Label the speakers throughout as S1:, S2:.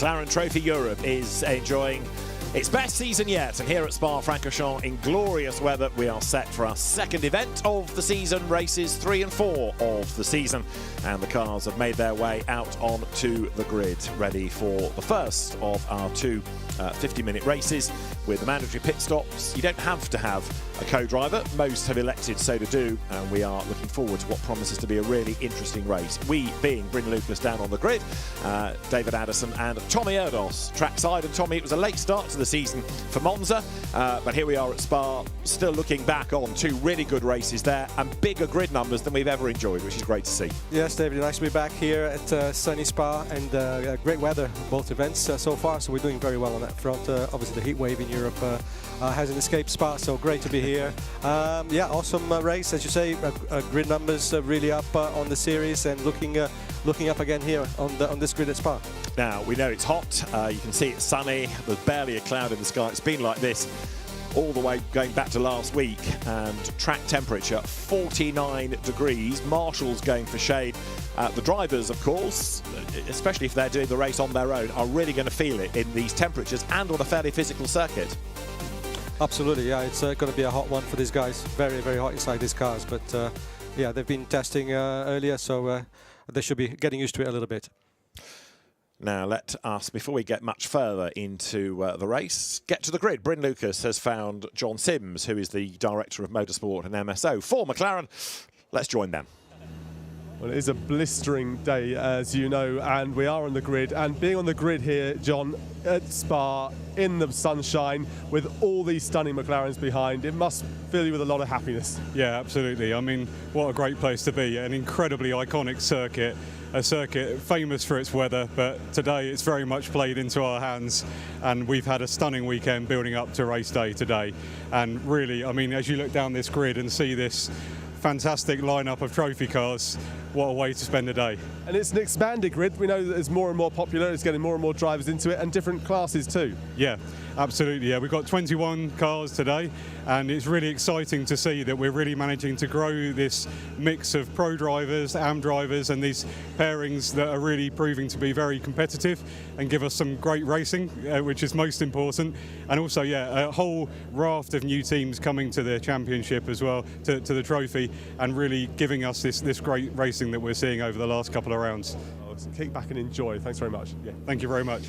S1: McLaren Trophy Europe is enjoying its best season yet, and here at Spa-Francorchamps in glorious weather we are set for our second event of the season, races 3 and 4 of the season, and the cars have made their way out onto the grid ready for the first of our two 50-minute races with the mandatory pit stops. You don't have to have a co-driver, most have elected so to do, and we are looking forward to what promises to be a really interesting race. We being Bryn Lucas down on the grid, David Addison and Tommy Erdos trackside. And Tommy, it was a late start to the season for Monza, but here we are at Spa, still looking back on two really good races there and bigger grid numbers than we've ever enjoyed, which is great to see.
S2: Yes, David, nice to be back here at sunny Spa, and great weather both events so far, so we're doing very well on that front. Obviously the heat wave in Europe hasn't escaped Spa, so great to be here. Yeah, awesome race, as you say, grid numbers really up on the series, and looking up again here on this grid at Spa.
S1: Now, we know it's hot, you can see it's sunny, there's barely a cloud in the sky. It's been like this all the way going back to last week, and track temperature 49 degrees. Marshall's going for shade. The drivers, of course, especially if they're doing the race on their own, are really going to feel it in these temperatures and on a fairly physical circuit.
S2: Absolutely, yeah, it's going to be a hot one for these guys. Very, very hot inside these cars, but yeah, they've been testing earlier, so they should be getting used to it a little bit.
S1: Now let us, before we get much further into the race, get to the grid. Bryn Lucas has found John Sims, who is the Director of Motorsport and MSO for McLaren. Let's join them.
S3: Well, it is a blistering day, as you know, and we are on the grid. And being on the grid here, John, at Spa, in the sunshine, with all these stunning McLarens behind, it must fill you with a lot of happiness.
S4: Yeah, absolutely. I mean, what a great place to be. An incredibly iconic circuit. A circuit famous for its weather, but today it's very much played into our hands, and we've had a stunning weekend building up to race day today. And really, I mean, as you look down this grid and see this fantastic lineup of trophy cars, what a way to spend a day.
S3: And it's an expanded grid. We know that it's more and more popular, it's getting more and more drivers into it, and different classes too.
S4: Yeah, absolutely. Yeah, we've got 21 cars today, and it's really exciting to see that we're really managing to grow this mix of pro drivers, AM drivers, and these pairings that are really proving to be very competitive and give us some great racing, which is most important. And also, yeah, a whole raft of new teams coming to the championship as well, to the trophy, and really giving us this great racing that we're seeing over the last couple of rounds.
S3: Kick back and enjoy. Thanks very much.
S4: Yeah, thank you very much.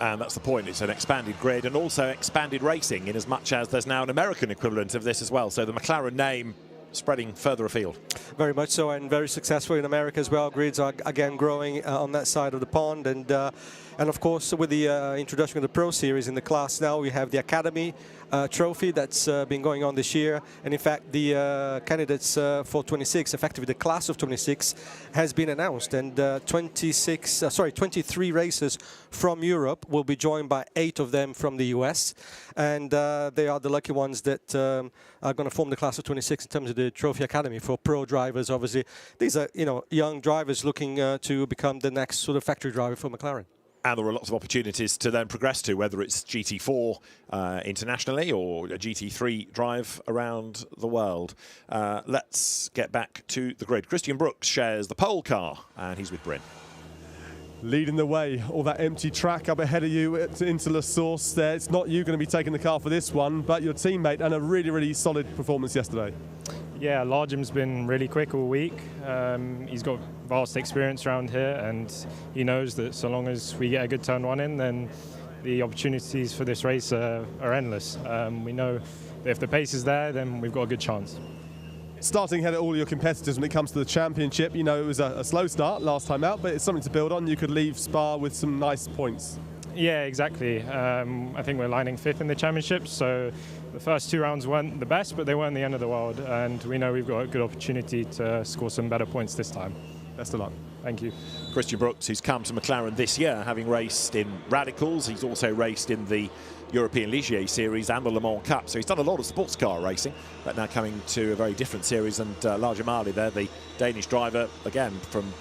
S1: And that's the point, it's an expanded grid and also expanded racing, in as much as there's now an American equivalent of this as well, so the McLaren name spreading further afield.
S2: Very much so, and very successful in America as well. Grids are again growing on that side of the pond, and of course with the introduction of the Pro Series in the class now, we have the Academy Trophy that's been going on this year, and in fact the candidates for 26, effectively the class of 26, has been announced, and 23 races from Europe will be joined by 8 of them from the US, and they are the lucky ones that are going to form the class of 26 in terms of the Trophy Academy for pro drivers. Obviously, these are, you know, young drivers looking to become the next sort of factory driver for McLaren.
S1: And there are lots of opportunities to then progress to, whether it's GT4 internationally or a GT3 drive around the world. Let's get back to the grid. Christian Brooks shares the pole car, and he's with Bryn.
S3: Leading the way, all that empty track up ahead of you into La Source there. It's not you going to be taking the car for this one, but your teammate, and a really, really solid performance yesterday.
S5: Yeah, Largem's been really quick all week. He's got vast experience around here, and he knows that so long as we get a good turn one in, then the opportunities for this race are endless. We know that if the pace is there, then we've got a good chance.
S3: Starting ahead of all your competitors when it comes to the championship, you know, it was a slow start last time out, but it's something to build on. You could leave Spa with some nice points.
S5: Yeah, exactly. I think we're lining 5th in the championship, so the first 2 rounds weren't the best, but they weren't the end of the world, and we know we've got a good opportunity to score some better points this time.
S3: Best of luck.
S5: Thank you.
S1: Christian Brooks, who's come to McLaren this year, having raced in Radicals. He's also raced in the European Ligier Series and the Le Mans Cup, so he's done a lot of sports car racing, but now coming to a very different series. And Large Mali there, the Danish driver, again from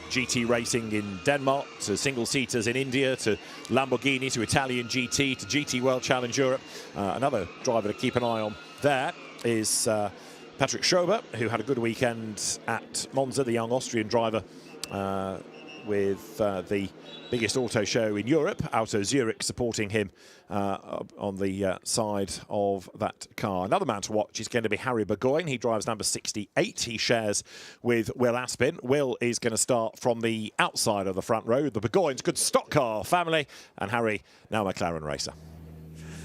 S1: GT racing in Denmark to single-seaters in India to Lamborghini to Italian GT to GT World Challenge Europe. Another driver to keep an eye on there is Patrick Schober, who had a good weekend at Monza, the young Austrian driver with the biggest auto show in Europe, Auto Zurich, supporting him on the side of that car. Another man to watch is going to be Harry Burgoyne. He drives number 68. He shares with Will Aspin. Will is going to start from the outside of the front row. The Burgoynes, good stock car family, and Harry, now McLaren racer.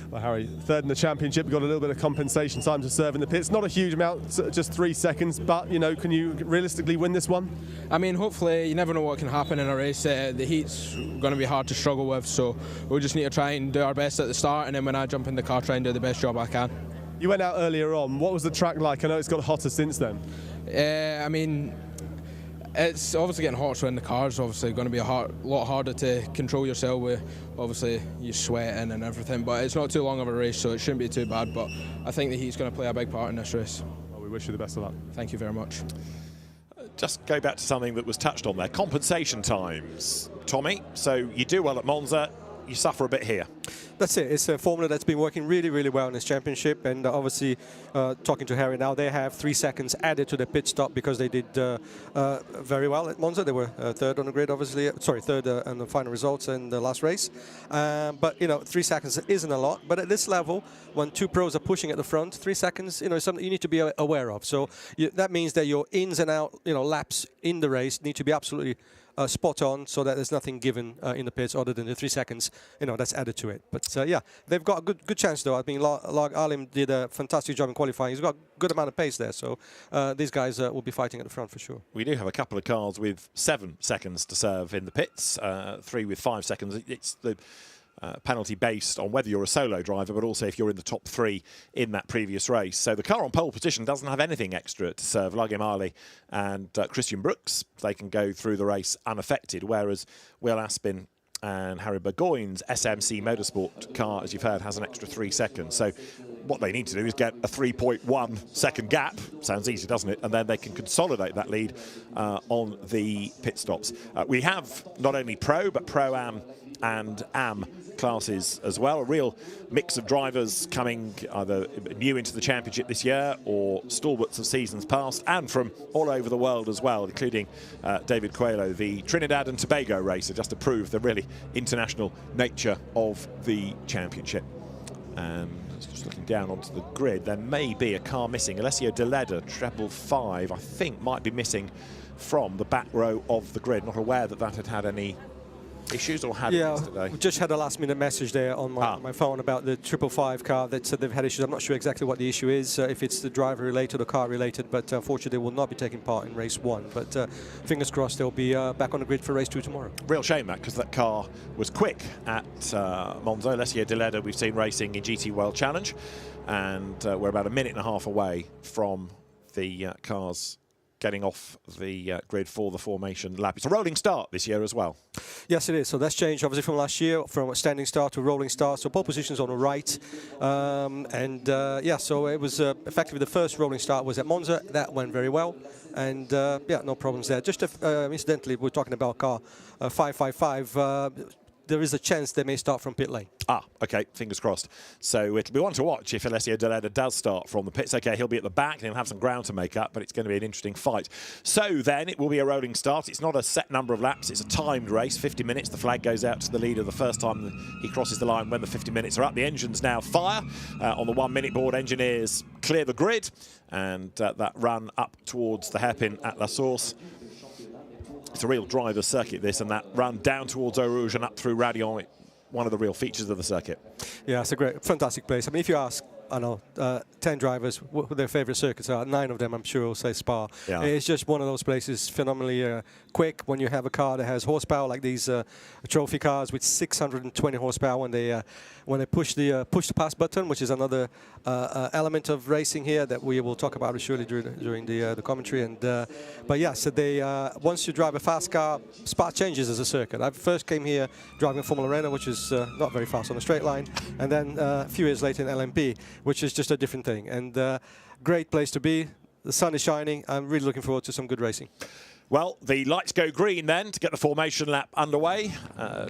S3: Well, Harry, third in the championship, got a little bit of compensation time to serve in the pits. Not a huge amount, just 3 seconds, but, you know, can you realistically win this one?
S6: I mean, hopefully, you never know what can happen in a race. The heat's going to be hard to struggle with, so we'll just need to try and do our best at the start, and then when I jump in the car, try and do the best job I can.
S3: You went out earlier on. What was the track like? I know it's got hotter since then.
S6: I mean, it's obviously getting hotter, so in the car's obviously going to be a lot harder to control yourself with, obviously, you sweating and everything, but it's not too long of a race, so it shouldn't be too bad, but I think the heat's going to play a big part in this race.
S3: Well, we wish you the best of luck.
S6: Thank you very much.
S1: Just go back to something that was touched on there, compensation times, Tommy. So you do well at Monza, you suffer a bit here.
S2: That's it. It's a formula that's been working really, really well in this championship. And obviously, talking to Harry now, they have 3 seconds added to their pit stop because they did very well at Monza. They were third on the grid, obviously. Sorry, third on the final results in the last race. But, you know, 3 seconds isn't a lot. But at this level, when 2 pros are pushing at the front, 3 seconds, you know, is something you need to be aware of. So that means that your ins and out, you know, laps in the race need to be absolutely spot on, so that there's nothing given in the pits other than the 3 seconds, you know, that's added to it. But yeah, they've got a good chance though. I mean, Lag Alim did a fantastic job in qualifying. He's got a good amount of pace there, so these guys will be fighting at the front for sure.
S1: We do have a couple of cars with 7 seconds to serve in the pits, 3 with 5 seconds. It's the penalty based on whether you're a solo driver, but also if you're in the top 3 in that previous race. So the car on pole position doesn't have anything extra to serve. Lagim Ali and Christian Brooks, they can go through the race unaffected, whereas Will Aspin and Harry Burgoyne's SMC Motorsport car, as you've heard, has an extra 3 seconds. So what they need to do is get a 3.1 second gap. Sounds easy, doesn't it? And then they can consolidate that lead on the pit stops. We have not only Pro, but Pro-Am and Am classes as well. A real mix of drivers coming either new into the championship this year or stalwarts of seasons past, and from all over the world as well, including David Coelho, the Trinidad and Tobago racer, just to prove the really international nature of the championship. And just looking down onto the grid, there may be a car missing. Alessio Deleda, treble 5, I think might be missing from the back row of the grid. Not aware that that had any issues or had yesterday.
S2: We just had a last-minute message there on my phone about the 555 car that said they've had issues. I'm not sure exactly what the issue is, if it's the driver-related or car-related, but unfortunately they will not be taking part in race 1. But fingers crossed they'll be back on the grid for race 2 tomorrow.
S1: Real shame that, because that car was quick at Monza. Alessio Deleda we've seen racing in GT World Challenge, and we're about a minute and a half away from the cars getting off the grid for the formation lap. It's a rolling start this year as well.
S2: Yes, it is. So that's changed obviously from last year, from a standing start to a rolling start. So pole positions on the right. Yeah, so it was effectively the first rolling start was at Monza. That went very well. And yeah, no problems there. Just incidentally, we're talking about car 555. There is a chance they may start from pit lane.
S1: Okay, fingers crossed. So it'll be one to watch if Alessio Deleda does start from the pits. Okay, he'll be at the back and he'll have some ground to make up, but it's going to be an interesting fight. So then it will be a rolling start. It's not a set number of laps, it's a timed race, 50 minutes. The flag goes out to the leader the first time he crosses the line when the 50 minutes are up. The engines now fire. On the 1 minute board, engineers clear the grid, and that run up towards the hairpin at La Source. It's a real driver's circuit, this, and that run down towards Eau Rouge and up through Radion, one of the real features of the circuit.
S2: Yeah, it's a great, fantastic place. I mean, if you ask, I know, 10 drivers what their favourite circuits are, 9 of them, I'm sure, will say Spa. Yeah. It's just one of those places, phenomenally quick. When you have a car that has horsepower, like these trophy cars with 620 horsepower, when they push the pass button, which is another element of racing here that we will talk about surely during the commentary. And but yeah, so they once you drive a fast car, Spa changes as a circuit. I first came here driving Formula Renault, which is not very fast on a straight line, and then a few years later in LMP, which is just a different thing. And great place to be. The sun is shining. I'm really looking forward to some good racing.
S1: Well, the lights go green then to get the formation lap underway.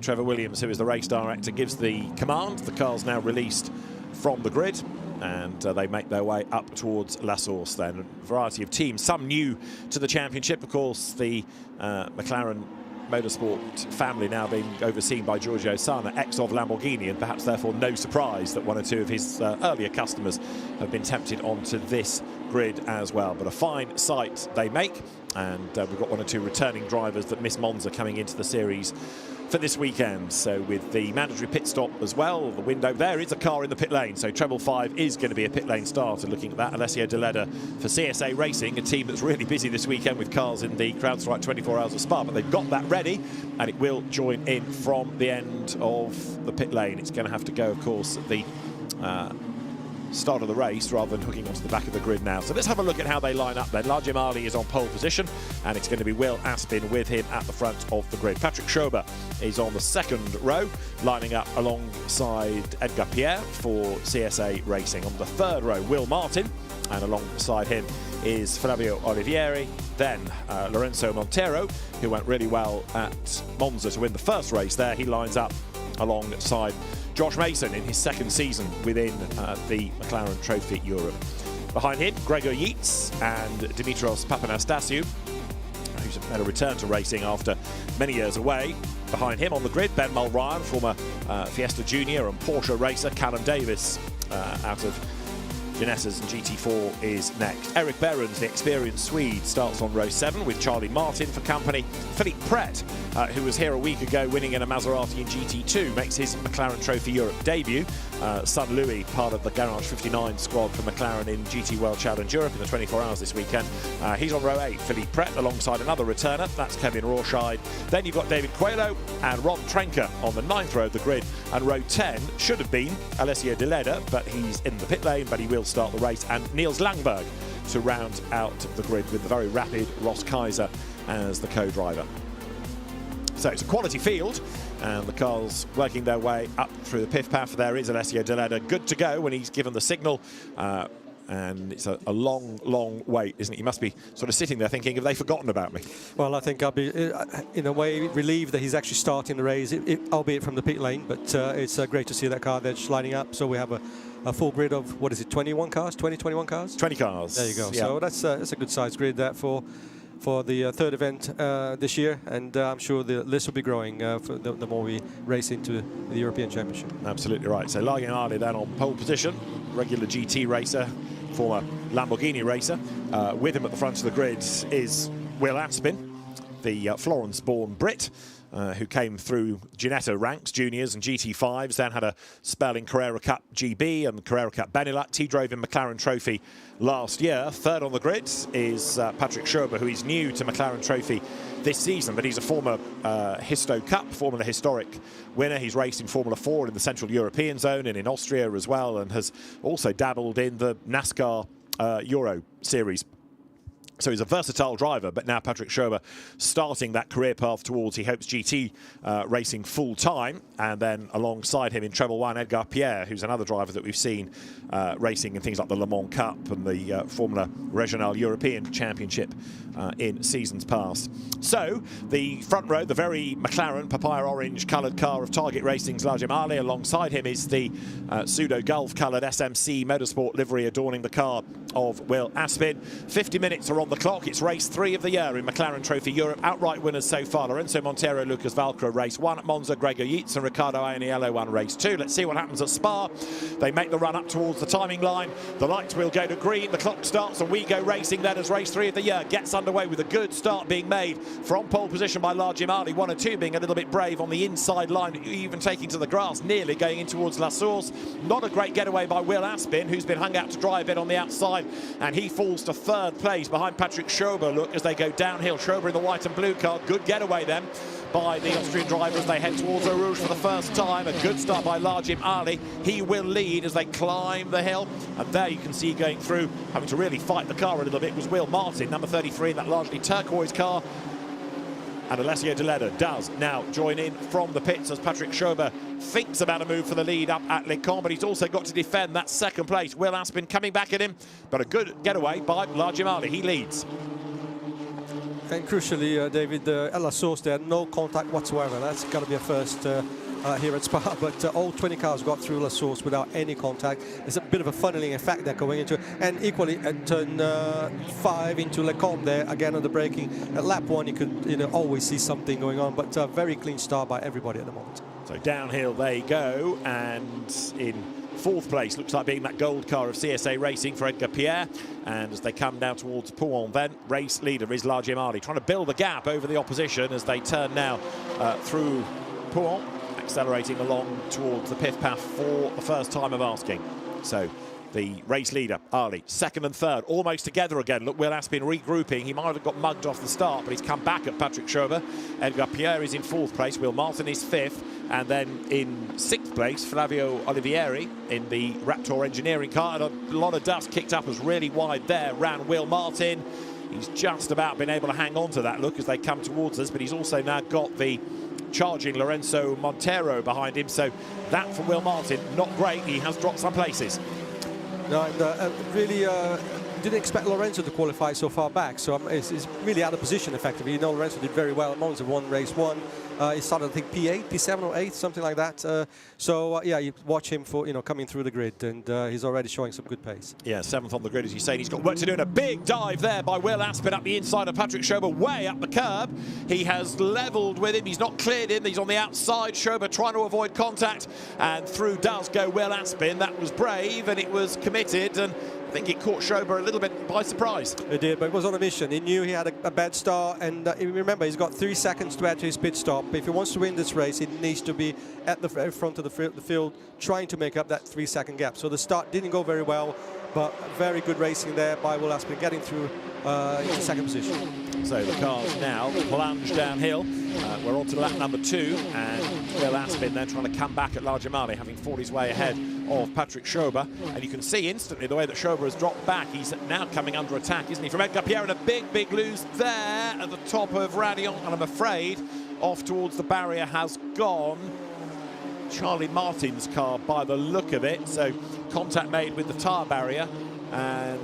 S1: Trevor Williams, who is the race director, gives the command. The car's now released from the grid, and they make their way up towards La Source then. A variety of teams, some new to the championship. Of course, the McLaren Motorsport family now being overseen by Giorgio Sana, ex of Lamborghini, and perhaps therefore no surprise that one or two of his earlier customers have been tempted onto this grid as well. But a fine sight they make, and we've got one or two returning drivers that miss Monza coming into the series for this weekend. So with the mandatory pit stop as well, the window, there is a car in the pit lane. So treble 5 is going to be a pit lane start. And looking at that, Alessio De Leda for CSA Racing, a team that's really busy this weekend with cars in the CrowdStrike 24 Hours of Spa. But they've got that ready, and it will join in from the end of the pit lane. It's going to have to go, of course, at the start of the race rather than hooking onto the back of the grid now. So let's have a look at how they line up then. Largemali is on pole position, and it's going to be Will Aspin with him at the front of the grid. Patrick Schober is on the second row, lining up alongside Edgar Pierre for CSA Racing. On the third row, Will Martin, and alongside him is Flavio Olivieri. Then Lorenzo Montero, who went really well at Monza to win the first race there. He lines up alongside Josh Mason in his second season within the McLaren Trophy Europe. Behind him, Gregor Yates and Dimitros Papanastasiou, who's made a return to racing after many years away. Behind him on the grid, Ben Mulryan, former Fiesta Junior and Porsche racer. Callum Davis out of Genesis and GT4 is next. Eric Behrens, the experienced Swede, starts on row 7 with Charlie Martin for company. Philippe Pret, who was here a week ago winning in a Maserati in GT2, makes his McLaren Trophy Europe debut. Son Louis, part of the Garage 59 squad for McLaren in GT World Challenge Europe in the 24 Hours this weekend. He's on row 8, Philippe Pret, alongside another returner. That's Kevin Rawshide. Then you've got David Coelho and Ron Trenker on the 9th row of the grid. And row 10 should have been Alessio De Leda, but he's in the pit lane, but he will start the race. And Niels Langberg to round out the grid with the very rapid Ross Kaiser as the co-driver. So it's a quality field, and the cars working their way up through the piff-paff. There is Alessio De Leda, good to go when he's given the signal. And it's a long, long wait, isn't it? He must be sort of sitting there thinking, have they forgotten about me?
S2: Well, I think I'll be, in a way, relieved that he's actually starting the race, albeit from the pit lane. But it's great to see that car there just lining up. So we have a full grid of, what is it, 21 cars? 21 cars?
S1: 20 cars.
S2: There you go.
S1: Yeah.
S2: So that's a good size grid there for the third event this year, and I'm sure the list will be growing for the more we race into the European Championship.
S1: Absolutely right. So Larginardi then on pole position, regular GT racer, former Lamborghini racer. With him at the front of the grid is Will Aspin, the Florence-born Brit, who came through Ginetto ranks, juniors and GT5s, then had a spell in Carrera Cup GB and Carrera Cup Benelux. He drove in McLaren Trophy last year. Third on the grid is Patrick Schober, who is new to McLaren Trophy this season, but he's a former Histo Cup, Formula Historic winner. He's raced in Formula 4 in the Central European Zone and in Austria as well, and has also dabbled in the NASCAR Euro Series. So he's a versatile driver, but now Patrick Schober starting that career path towards, he hopes, GT racing full-time. And then alongside him in Treble 1, Edgar Pierre, who's another driver that we've seen racing in things like the Le Mans Cup and the Formula Regional European Championship in seasons past. So the front row, the very McLaren papaya orange coloured car of Target Racing's Largemali. Alongside him is the pseudo Gulf coloured SMC Motorsport livery adorning the car of Will Aspin. 50 minutes are on the clock. It's race 3 of the year in McLaren Trophy Europe. Outright winners so far: Lorenzo Montero, Lucas Valcro race 1 at Monza, Gregor Yates and Riccardo Ianiello won race 2. Let's see what happens at Spa. They make the run up towards the timing line. The lights will go to green. The clock starts and we go racing then as race 3 of the year gets underway with a good start being made from pole position by Largemali. 1 or 2 being a little bit brave on the inside line, even taking to the grass, nearly going in towards La Source. Not a great getaway by Will Aspin, who's been hung out to dry a bit on the outside, and he falls to 3rd place behind Patrick Schober. Look, as they go downhill, Schober in the white and blue car. Good getaway then by the Austrian driver as they head towards Eau Rouge for the first time. A good start by Largemali. He will lead as they climb the hill, and there you can see going through, having to really fight the car a little bit, was Will Martin, number 33 in that largely turquoise car. And Alessio De Leda does now join in from the pits as Patrick Schober thinks about a move for the lead up at Le Mans, but he's also got to defend that 2nd place. Will Aspin coming back at him, but a good getaway by Largemali. He leads. And
S2: crucially, David, at La Source, there no contact whatsoever. That's got to be a first, I here at Spa, but all 20 cars got through La Source without any contact. There's a bit of a funneling effect there going into it. And equally at turn 5 into Le Combe there, again on the braking. At lap 1 you could always see something going on, but very clean start by everybody at the moment.
S1: So downhill they go, and in 4th place looks like being that gold car of CSA Racing for Edgar Pierre. And as they come down towards Pouhon, then race leader is La Gemali, trying to build the gap over the opposition as they turn now through Pouhon, accelerating along towards the pith path for the first time of asking. So the race leader, Ali, 2nd and 3rd, almost together again. Look, Will Aspin regrouping. He might have got mugged off the start, but he's come back at Patrick Schober. Edgar Pierre is in 4th place. Will Martin is 5th. And then in 6th place, Flavio Olivieri in the Raptor engineering car. And a lot of dust kicked up, was really wide there. Ran Will Martin. He's just about been able to hang on to that look as they come towards us, but he's also now got the charging Lorenzo Montero behind him. So that for Will Martin, not great. He has dropped some places.
S2: No, and really didn't expect Lorenzo to qualify so far back, so he's really out of position effectively. You know, Lorenzo did very well at Monza, won race 1. He started, I think, P8, P7 or 8, something like that. Yeah, you watch him for coming through the grid, and he's already showing some good pace.
S1: Yeah, 7th on the grid, as you say. He's got work to do, and a big dive there by Will Aspin up the inside of Patrick Schober, way up the curb. He has levelled with him. He's not cleared him. He's on the outside. Schober trying to avoid contact, and through does go Will Aspin. That was brave, and it was committed, and I think it caught Schober a little bit by surprise.
S2: It did, but it was on a mission. He knew he had a bad start, and remember, he's got 3 seconds to add to his pit stop. If he wants to win this race, he needs to be at the front of the field, trying to make up that 3-second gap. So the start didn't go very well, but very good racing there by Will Aspin, getting through into 2nd position.
S1: So the cars now plunge downhill. We're on to lap number 2, and Will Aspin then trying to come back at La Gemali, having fought his way ahead of Patrick Schober. And you can see instantly the way that Schober has dropped back. He's now coming under attack, isn't he, from Edgar Pierre, and a big lose there at the top of Radion. And I'm afraid off towards the barrier has gone Charlie Martin's car by the look of it. So contact made with the tyre barrier, and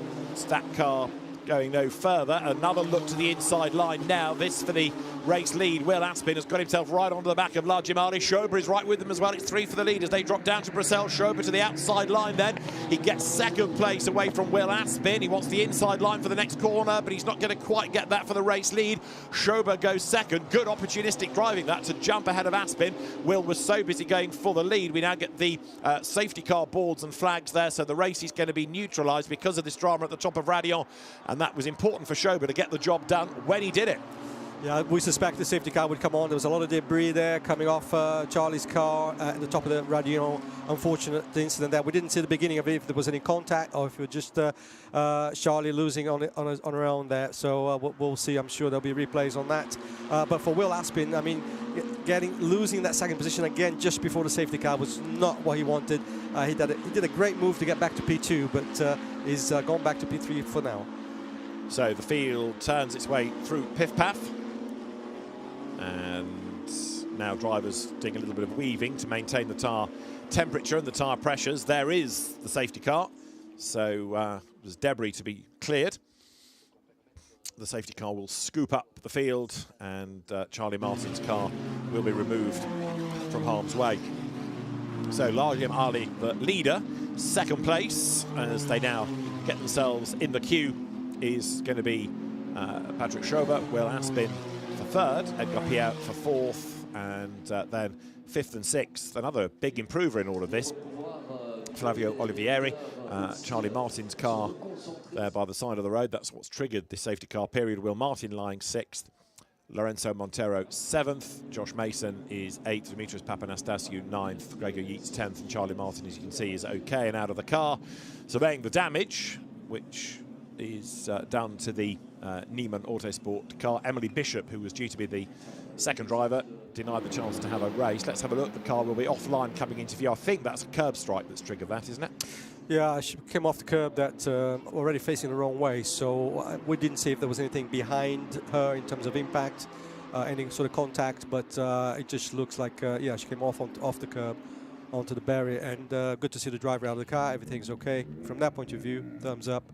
S1: that car going no further. Another look to the inside line now. This for the race lead. Will Aspin has got himself right onto the back of La Gemali. Schober is right with them as well. It's 3 for the lead as they drop down to Brussels. Schober to the outside line then. He gets 2nd place away from Will Aspin. He wants the inside line for the next corner, but he's not going to quite get that for the race lead. Schober goes 2nd. Good opportunistic driving that to jump ahead of Aspin. Will was so busy going for the lead. We now get the safety car boards and flags there, so the race is going to be neutralised because of this drama at the top of Radion, and that was important for Schober to get the job done when he did it.
S2: Yeah, we suspect the safety car would come on. There was a lot of debris there coming off Charlie's car at the top of the Radion. Unfortunate incident there. We didn't see the beginning of it, if there was any contact or if it was just Charlie losing on her own there. So we'll see. I'm sure there'll be replays on that. But for Will Aspin, I mean, losing that 2nd position again just before the safety car was not what he wanted. He did a great move to get back to P2, but he's gone back to P3 for now.
S1: So the field turns its way through Pif Paf, and now drivers doing a little bit of weaving to maintain the tyre temperature and the tyre pressures. There is the safety car, so there's debris to be cleared. The safety car will scoop up the field, and Charlie Martin's car will be removed from harm's way. So La Gemali, the leader, 2nd place, as they now get themselves in the queue, is going to be Patrick Schober, Will Aspin for 3rd, Edgar Pierre for 4th, and then 5th and 6th. Another big improver in all of this, Flavio Olivieri. Charlie Martin's car there by the side of the road. That's what's triggered the safety car period. Will Martin lying 6th. Lorenzo Montero 7th. Josh Mason is 8th. Dimitris Papanastasiou 9th. Gregor Yates 10th. And Charlie Martin, as you can see, is okay and out of the car. Surveying the damage, which is down to the Neiman Autosport car. Emily Bishop, who was due to be the 2nd driver, denied the chance to have a race. Let's have a look. The car will be offline coming into view. I think that's a curb strike that's triggered that, isn't it?
S2: Yeah, she came off the curb that already facing the wrong way, so we didn't see if there was anything behind her in terms of impact, any sort of contact, but it just looks like, yeah, she came off the curb onto the barrier, and good to see the driver out of the car. Everything's okay from that point of view. Thumbs up.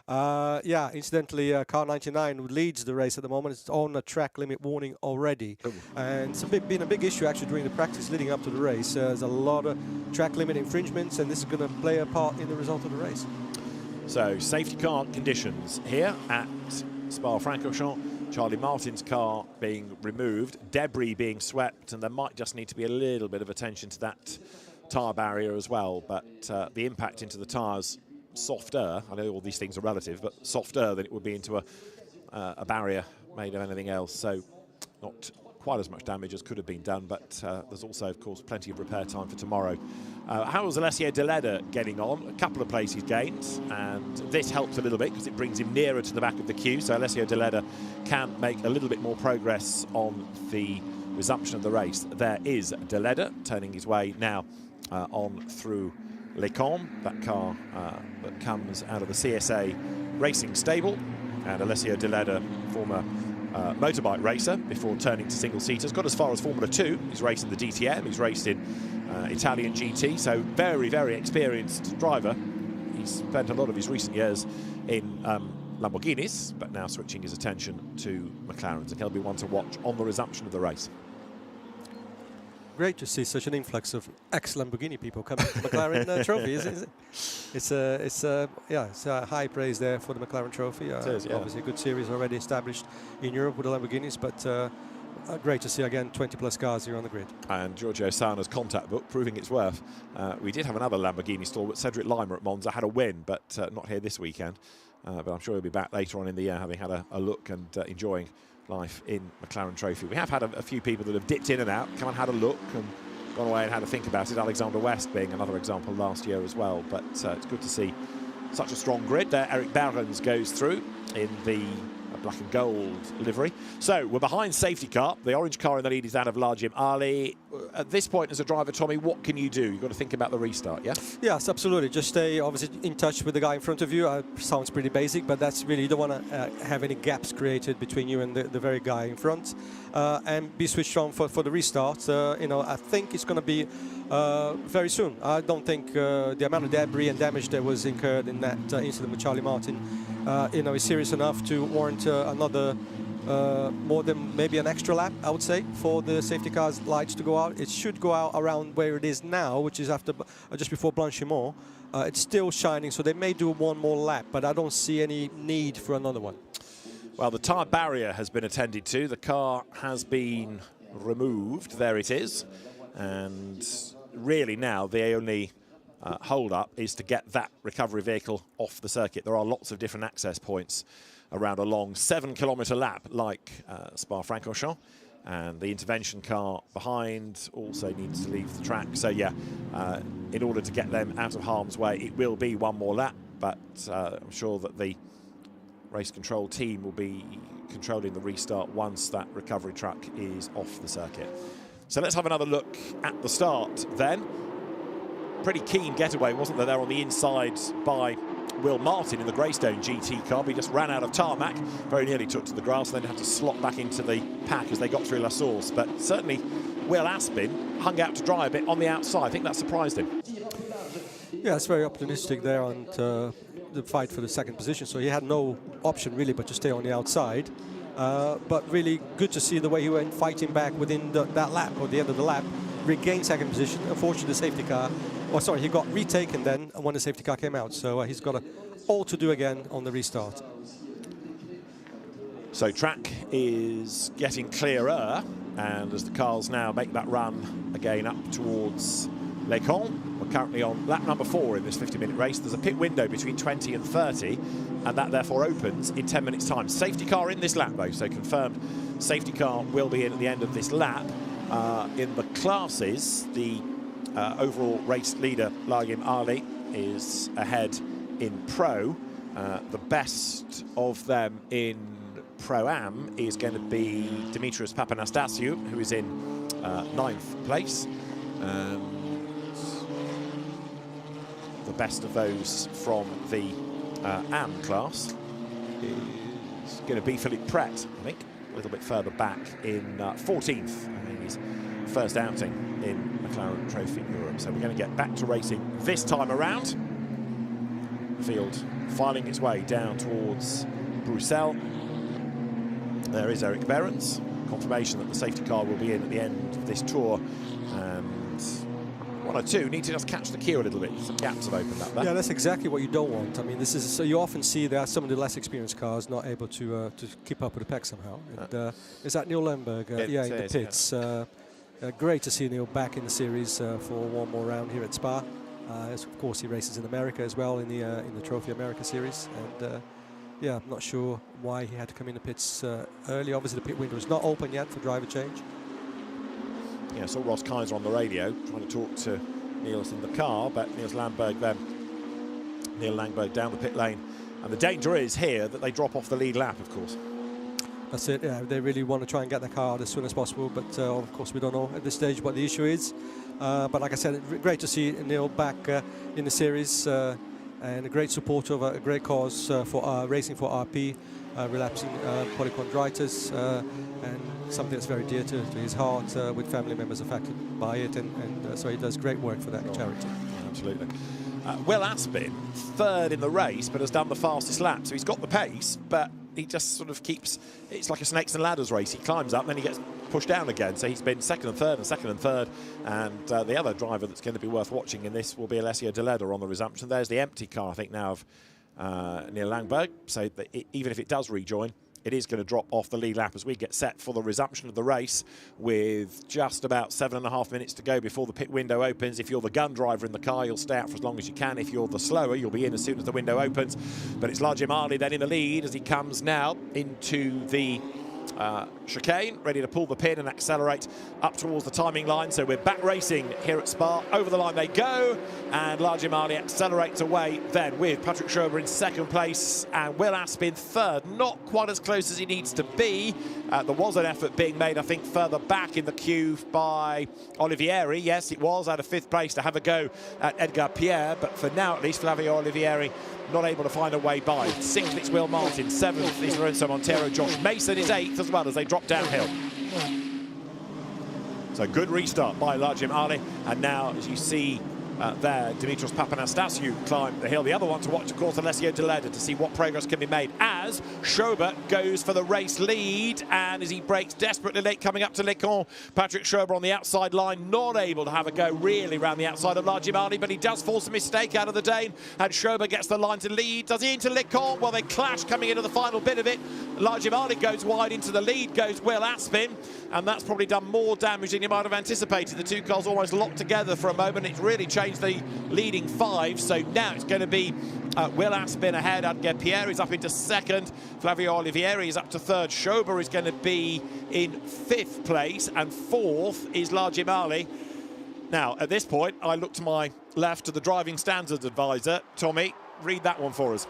S2: Yeah, incidentally, car 99 leads the race at the moment. It's on a track limit warning already. And it's been a big issue actually during the practice leading up to the race. There's a lot of track limit infringements, and this is going to play a part in the result of the race.
S1: So, safety car conditions here at Spa-Francorchamps. Charlie Martin's car being removed, debris being swept, and there might just need to be a little bit of attention to that tyre barrier as well. But the impact into the tyres, softer. I know all these things are relative, but softer than it would be into a barrier made of anything else. So not quite as much damage as could have been done, but there's also, of course, plenty of repair time for tomorrow. How's Alessio De Leder getting on? A couple of places gained, and this helps a little bit because it brings him nearer to the back of the queue, so Alessio De Leder can make a little bit more progress on the resumption of the race. There is De Leder turning his way now on through Les Combes, that car that comes out of the CSA racing stable, and Alessio De Leder, former motorbike racer before turning to single-seaters, got as far as Formula 2. He's raced in the DTM, he's raced in Italian GT, so very, very experienced driver. He's spent a lot of his recent years in Lamborghinis, but now switching his attention to McLarens, and he'll be one to watch on the resumption of the race.
S2: Great to see such an influx of ex-Lamborghini people coming to the McLaren Trophy, isn't it? It's a high praise there for the McLaren Trophy.
S1: It is, yeah.
S2: Obviously a good series already established in Europe with the Lamborghinis, but great to see again 20+ cars here on the grid.
S1: And Giorgio Sana's contact book proving its worth. We did have another Lamborghini stalwart, Cedric Limer at Monza, had a win, but not here this weekend. But I'm sure he'll be back later on in the year, having had a look and enjoying life in McLaren Trophy. We have had a few people that have dipped in and out, come and had a look and gone away and had a think about it. Alexander West being another example last year as well. But it's good to see such a strong grid there. Eric Berens goes through in the black and gold livery. So we're behind safety car. The orange car in the lead is that of Lajim Ali. At this point as a driver, Tommy, what can you do? You've got to think about the restart, yeah?
S2: Yes, absolutely. Just stay obviously in touch with the guy in front of you. Sounds pretty basic, but that's really, you don't want to have any gaps created between you and the very guy in front. And be switched on for the restart. I think it's going to be very soon. I don't think the amount of debris and damage that was incurred in that incident with Charlie Martin is serious enough to warrant another more than maybe an extra lap, I would say, for the safety car's lights to go out. It should go out around where it is now, which is after just before Blanchimont. It's still shining, so they may do one more lap, but I don't see any need for another one.
S1: Well, the tyre barrier has been attended to. The car has been removed. There it is. And really now the only hold-up is to get that recovery vehicle off the circuit. There are lots of different access points around a long 7-kilometre lap like Spa-Francorchamps, and the intervention car behind also needs to leave the track. So yeah, in order to get them out of harm's way, it will be one more lap, but I'm sure that the race control team will be controlling the restart once that recovery truck is off the circuit. So let's have another look at the start then. Pretty keen getaway, wasn't there, on the inside by Will Martin in the Greystone GT car. He just ran out of tarmac, very nearly took to the grass, then had to slot back into the pack as they got through La Source. But certainly Will Aspin hung out to dry a bit on the outside. I think that surprised him.
S2: Yeah, it's very optimistic there on the fight for the second position. So he had no option really but to stay on the outside. But really good to see the way he went fighting back within that lap, or the end of the lap, regained second position. Unfortunately, the safety car, he got retaken then when the safety car came out. So he's got all to do again on the restart.
S1: So track is getting clearer, and as the cars now make that run again up towards Les Combes, we're currently on lap number 4 in this 50-minute race. There's a pit window between 20 and 30, and that therefore opens in 10 minutes' time. Safety car in this lap, though, so confirmed safety car will be in at the end of this lap. In the classes, the overall race leader, Lajim Ali, is ahead in Pro. The best of them in Pro-Am is going to be Dimitris Papanastasiou, who is in 9th place. The best of those from the AM class is going to be Philippe Pret, I think, a little bit further back in 14th. I mean, his first outing in McLaren Trophy Europe. So we're going to get back to racing this time around. field filing its way down towards Bruxelles. There is Eric Behrens. Confirmation that the safety car will be in at the end of this tour. And 1 or 2 need to just catch the queue a little bit. Some gaps have opened up there.
S2: Yeah, that's exactly what you don't want. I mean, this is so you often see that some of the less experienced cars not able to keep up with the pack somehow. And, is that Neil Lemberg? Yeah, in the pits.
S1: Yeah.
S2: Great to see Neil back in the series for one more round here at Spa. Of course, he races in America as well in the Trophy America series. And yeah, I'm not sure why he had to come in the pits early. Obviously, the pit window is not open yet for driver change.
S1: Yeah, I saw Ross Kaiser on the radio trying to talk to Niels in the car, but Niels Landberg then, Neil Langberg down the pit lane. And the danger is here that they drop off the lead lap, of course.
S2: That's it, yeah, they really want to try and get the car out as soon as possible, but of course we don't know at this stage what the issue is. But like I said, great to see Neil back in the series and a great support of a great cause for racing for RP, relapsing polychondritis, and something that's very dear to his heart with family members affected by it, and so he does great work for that charity.
S1: Yeah, absolutely. Will Aspin, 3rd in the race, but has done the fastest lap, so he's got the pace, but he just sort of keeps, it's like a snakes and ladders race. He climbs up, then he gets pushed down again. So he's been 2nd and 3rd and 2nd and 3rd. And the other driver that's going to be worth watching in this will be Alessio De Leder on the resumption. There's the empty car, I think, now of Neil Langberg. So that even if it does rejoin, it is going to drop off the lead lap as we get set for the resumption of the race with just about 7.5 minutes to go before the pit window opens. If you're the gun driver in the car, you'll stay out for as long as you can. If you're the slower, you'll be in as soon as the window opens. But it's Larjim Ali then in the lead as he comes now into the chicane, ready to pull the pin and accelerate up towards the timing line. So we're back racing here at Spa. Over the line they go, and Larjim Ali accelerates away then with Patrick Schober in 2nd place and Will Aspin 3rd. Not quite as close as he needs to be. There was an effort being made, I think, further back in the queue by Olivieri. Yes, it was out of 5th place to have a go at Edgar Pierre, but for now at least Flavio Olivieri not able to find a way by. 6th it's Will Martin, 7th is Lorenzo Montero. Josh Mason is 8th as well as they drop downhill. So good restart by Larjim Ali, and now as you see there, Dimitros Papanastasiou climb the hill. The other one to watch, of course, Alessio De Leder, to see what progress can be made as Schober goes for the race lead, and as he breaks desperately late coming up to Le Camp, Patrick Schober on the outside line, not able to have a go really around the outside of Larjim Ali, but he does force a mistake out of the Dane, and Schober gets the line to lead. Does he into Le Camp? Well, they clash coming into the final bit of it. Larjim Ali goes wide, into the lead goes Will Aspin, and that's probably done more damage than you might have anticipated. The two cars almost locked together for a moment. It's really changed the leading 5, so now it's going to be Will Aspin ahead. Edgar Pierre is up into 2nd. Flavio Olivieri is up to 3rd. Schober is going to be in 5th place, and 4th is Larjim Ali. Now, at this point, I look to my left to the driving standards advisor. Tommy, read that one for us.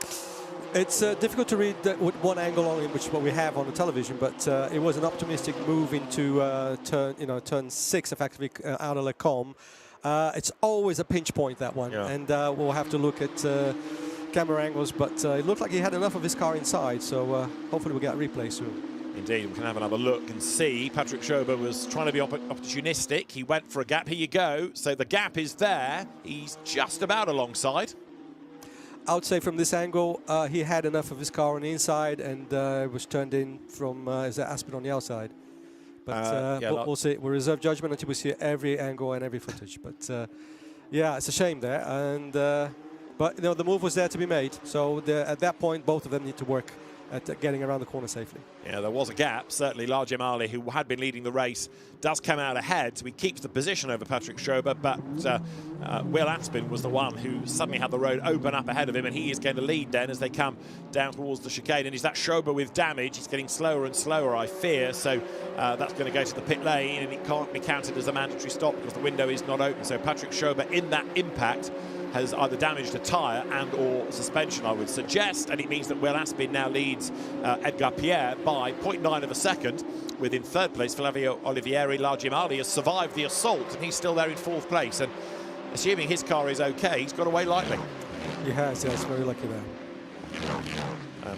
S2: It's difficult to read that with one angle only, which is what we have on the television, but it was an optimistic move into turn 6, effectively out of Le Camp. It's always a pinch point, that one, yeah. And we'll have to look at camera angles, but it looked like he had enough of his car inside, so hopefully we'll get a replay soon.
S1: Indeed, we can have another look and see. Patrick Schober was trying to be opportunistic. He went for a gap. Here you go. So the gap is there. He's just about alongside.
S2: I would say from this angle, he had enough of his car on the inside and was turned in from Aspin on the outside. But yeah, we'll see. We'll reserve judgment until we see every angle and every footage. But yeah, it's a shame there. And but you know, the move was there to be made. So at that point, both of them need to work at getting around the corner safely. Yeah,
S1: there was a gap. Certainly, Larjim Ali, who had been leading the race, does come out ahead. So he keeps the position over Patrick Schober. But Will Aspin was the one who suddenly had the road open up ahead of him, and he is going to lead then as they come down towards the chicane. And is that Schober with damage? He's getting slower and slower, I fear. So that's going to go to the pit lane, and it can't be counted as a mandatory stop because the window is not open. So Patrick Schober, in that impact, has either damaged a tyre and or suspension, I would suggest, and it means that Will Aspin now leads Edgar Pierre by 0.9 of a second. Within 3rd place, Flavio Olivieri. Larjim Ali has survived the assault, and he's still there in 4th place. And assuming his car is okay, he's got away lightly.
S2: He has, yes, very lucky there.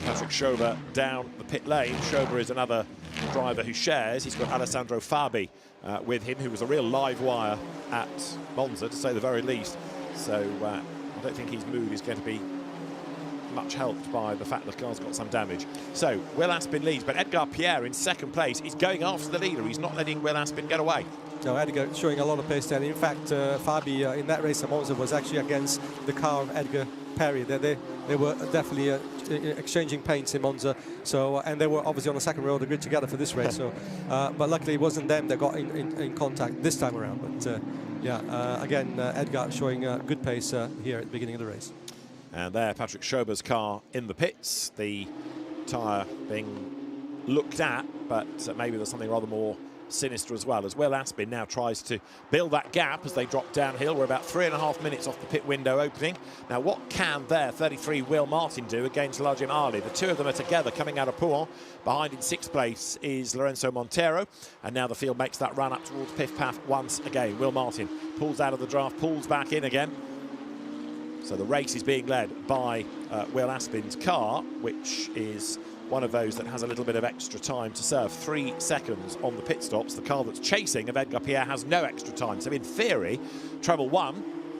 S1: Patrick Schober down the pit lane. Schober is another driver who shares. He's got Alessandro Fabi with him, who was a real live wire at Monza, to say the very least. So I don't think his move is going to be much helped by the fact the car's got some damage. So Will Aspin leads, but Edgar Pierre in second place is going after the leader. He's not letting Will Aspin get away.
S2: No, Edgar showing a lot of pace there. In fact, Fabi in that race at Monza was actually against the car of Edgar Perry. They were definitely exchanging paints in Monza. So and they were obviously on the second row of the grid together for this race. So, but luckily it wasn't them that got in contact this time around. But yeah, again, Edgar showing good pace here at the beginning of the race.
S1: And there, Patrick Schober's car in the pits. The tyre being looked at, but maybe there's something rather more sinister as well, as Will Aspin now tries to build that gap as they drop downhill. We're about 3.5 minutes off the pit window opening. Now what can their 33 Will Martin do against Larjim Ali? The two of them are together coming out of Pouan. Behind in 6th place is Lorenzo Montero, and now the field makes that run up towards Piff Paff once again. Will Martin pulls out of the draft, pulls back in again. So the race is being led by Will Aspin's car, which is one of those that has a little bit of extra time to serve. 3 seconds on the pit stops. The car that's chasing of Edgar Pierre has no extra time. So in theory, treble 1,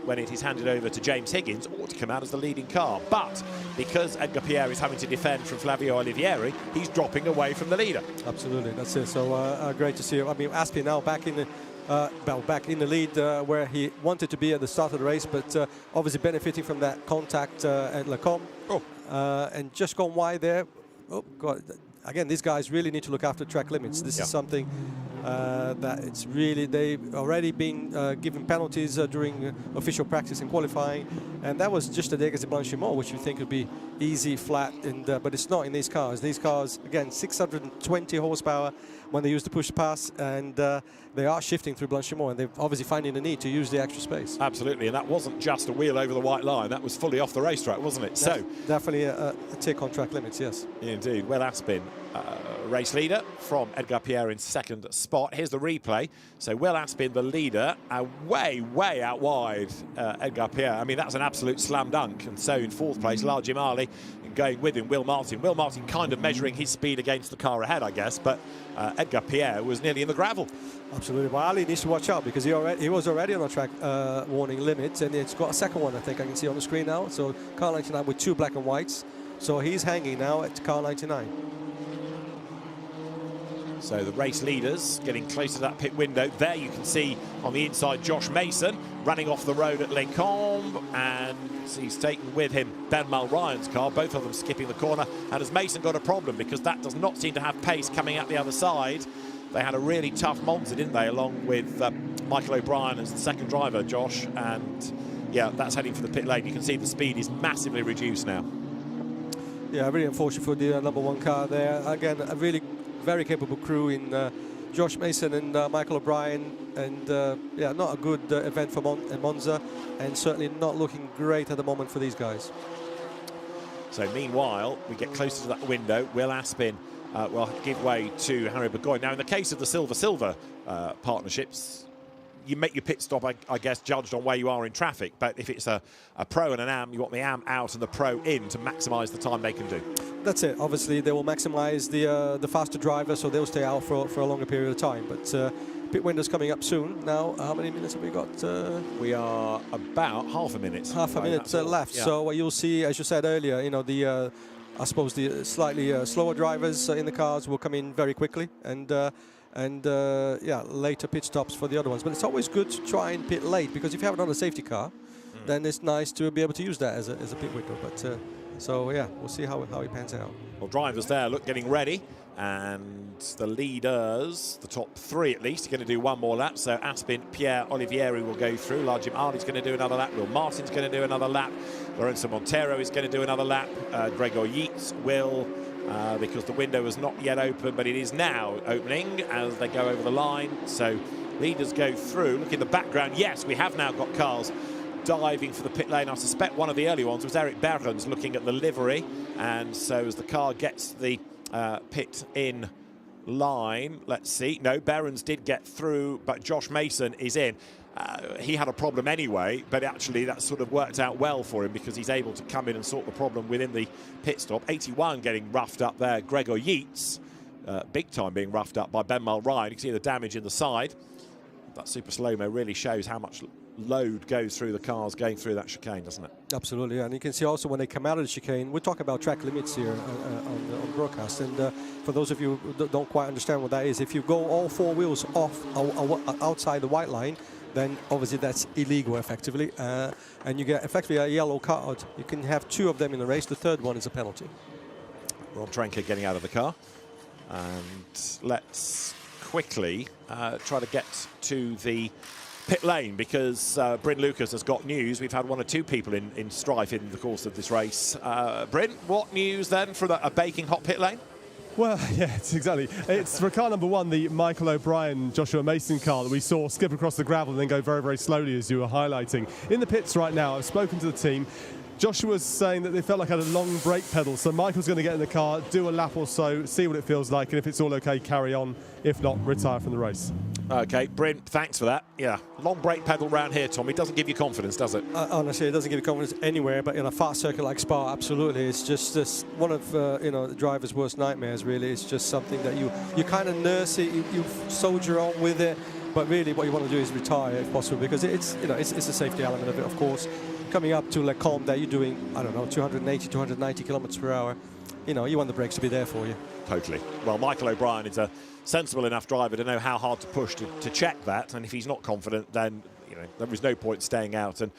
S1: when it is handed over to James Higgins, ought to come out as the leading car. But because Edgar Pierre is having to defend from Flavio Olivieri, he's dropping away from the leader.
S2: Absolutely, that's it. So great to see. I mean, Aspin now back in the lead where he wanted to be at the start of the race, but obviously benefiting from that contact at Le Combe. And just gone wide there. Oh, God. Again, these guys really need to look after track limits. This is something that it's really, they've already been given penalties during official practice and qualifying, and that was just a Degas de Blanchimont, which you think would be easy, flat, and but it's not in these cars. These cars, again, 620 horsepower when they use the push pass, and they are shifting through Blanchimont, and they're obviously finding the need to use the extra space.
S1: Absolutely, and that wasn't just a wheel over the white line, that was fully off the racetrack, wasn't it?
S2: So definitely a tick on track limits, yes.
S1: Indeed. Will Aspin, race leader from Edgar Pierre in second spot. Here's the replay. So Will Aspin, the leader, way out wide Edgar Pierre. I mean, that's an absolute slam dunk. And so in 4th place, Larjim Ali, going with him, Will Martin. Will Martin kind of measuring his speed against the car ahead, I guess, but Edgar Pierre was nearly in the gravel.
S2: Absolutely. Well, Ali needs to watch out because he was already on the track warning limit, and it's got a second one, I think I can see on the screen now. So car 99 with 2 black and whites. So he's hanging now at car 99.
S1: So the race leaders getting close to that pit window. There you can see on the inside Josh Mason running off the road at Les Combes, and he's taken with him Ben Mulryan's car, both of them skipping the corner. And has Mason got a problem because that does not seem to have pace coming out the other side. They had a really tough Monza, didn't they, along with Michael O'Brien as the second driver, Josh, and yeah, that's heading for the pit lane. You can see the speed is massively reduced now.
S2: Yeah, really unfortunate for the number 1 car there. Again, a really very capable crew in Josh Mason and Michael O'Brien, and yeah, not a good event for Monza, and certainly not looking great at the moment for these guys.
S1: So meanwhile, we get closer to that window. Will Aspin will give way to Harry Burgoyne. Now, in the case of the Silver partnerships, you make your pit stop, I guess, judged on where you are in traffic. But if it's a pro and an AM, you want the AM out and the pro in to maximise the time they can do. That's
S2: it. Obviously, they will maximise the faster driver, so they'll stay out for a longer period of time. But pit window's coming up soon. Now, how many minutes have we got?
S1: We are about half a minute.
S2: Half a minute left. Yeah. So you'll see, as you said earlier, you know, I suppose the slightly slower drivers in the cars will come in very quickly, and yeah, later pit stops for the other ones. But it's always good to try and pit late, because if you have another safety car, then it's nice to be able to use that as a pit window. But so yeah, we'll see how it pans out.
S1: Well, drivers there, look, getting ready, and the leaders, the top 3 at least, are going to do one more lap. So Aspin, Pierre Olivieri will go through. Larjim Ali's going to do another lap. Will Martin's going to do another lap. Lorenzo Montero is going to do another lap. Gregor Yeats will, because the window is not yet open, but it is now opening as they go over the line. So leaders go through. Look in the background. Yes, we have now got cars diving for the pit lane. I suspect one of the early ones was Eric Berens looking at the livery, and so as the car gets the pit in line, let's see. No, Berens did get through, but Josh Mason is in. He had a problem anyway, but actually that sort of worked out well for him because he's able to come in and sort the problem within the pit stop. 81 getting roughed up there. Gregor Yeats, big time being roughed up by Ben Mulryan. You can see the damage in the side. That super slow-mo really shows how much load goes through the cars going through that chicane, doesn't it?
S2: Absolutely, and you can see also when they come out of the chicane, we're talking about track limits here on broadcast, and for those of you who don't quite understand what that is, if you go all 4 wheels off outside the white line, then obviously that's illegal effectively, and you get effectively a yellow card. You can have 2 of them in the race, the third one is a penalty.
S1: Rob Trenker getting out of the car, and let's quickly try to get to the pit lane, because Bryn Lucas has got news. We've had 1 or 2 people in strife in the course of this race. Bryn, what news then for a baking hot pit lane?
S3: Well, yes, exactly. It's for car number 1, the Michael O'Brien, Joshua Mason car that we saw skip across the gravel and then go very, very slowly, as you were highlighting. In the pits right now, I've spoken to the team. Joshua's saying that they felt like had a long brake pedal, so Michael's going to get in the car, do a lap or so, see what it feels like, and if it's all okay, carry on. If not, retire from the race.
S1: Okay, Bryn, thanks for that. Yeah, long brake pedal round here, Tommy, doesn't give you confidence, does it?
S2: Honestly, it doesn't give you confidence anywhere, but in a fast circuit like Spa, absolutely. It's just one of the driver's worst nightmares, really. It's just something that you kind of nurse it, you soldier on with it, but really what you want to do is retire if possible, because it's a safety element of it, of course. Coming up to Le Combe that you're doing, I don't know, 280, 290 kilometers per hour, you want the brakes to be there for you.
S1: Totally. Well, Michael O'Brien is a sensible enough driver to know how hard to push to check that, and if he's not confident, then there is no point staying out and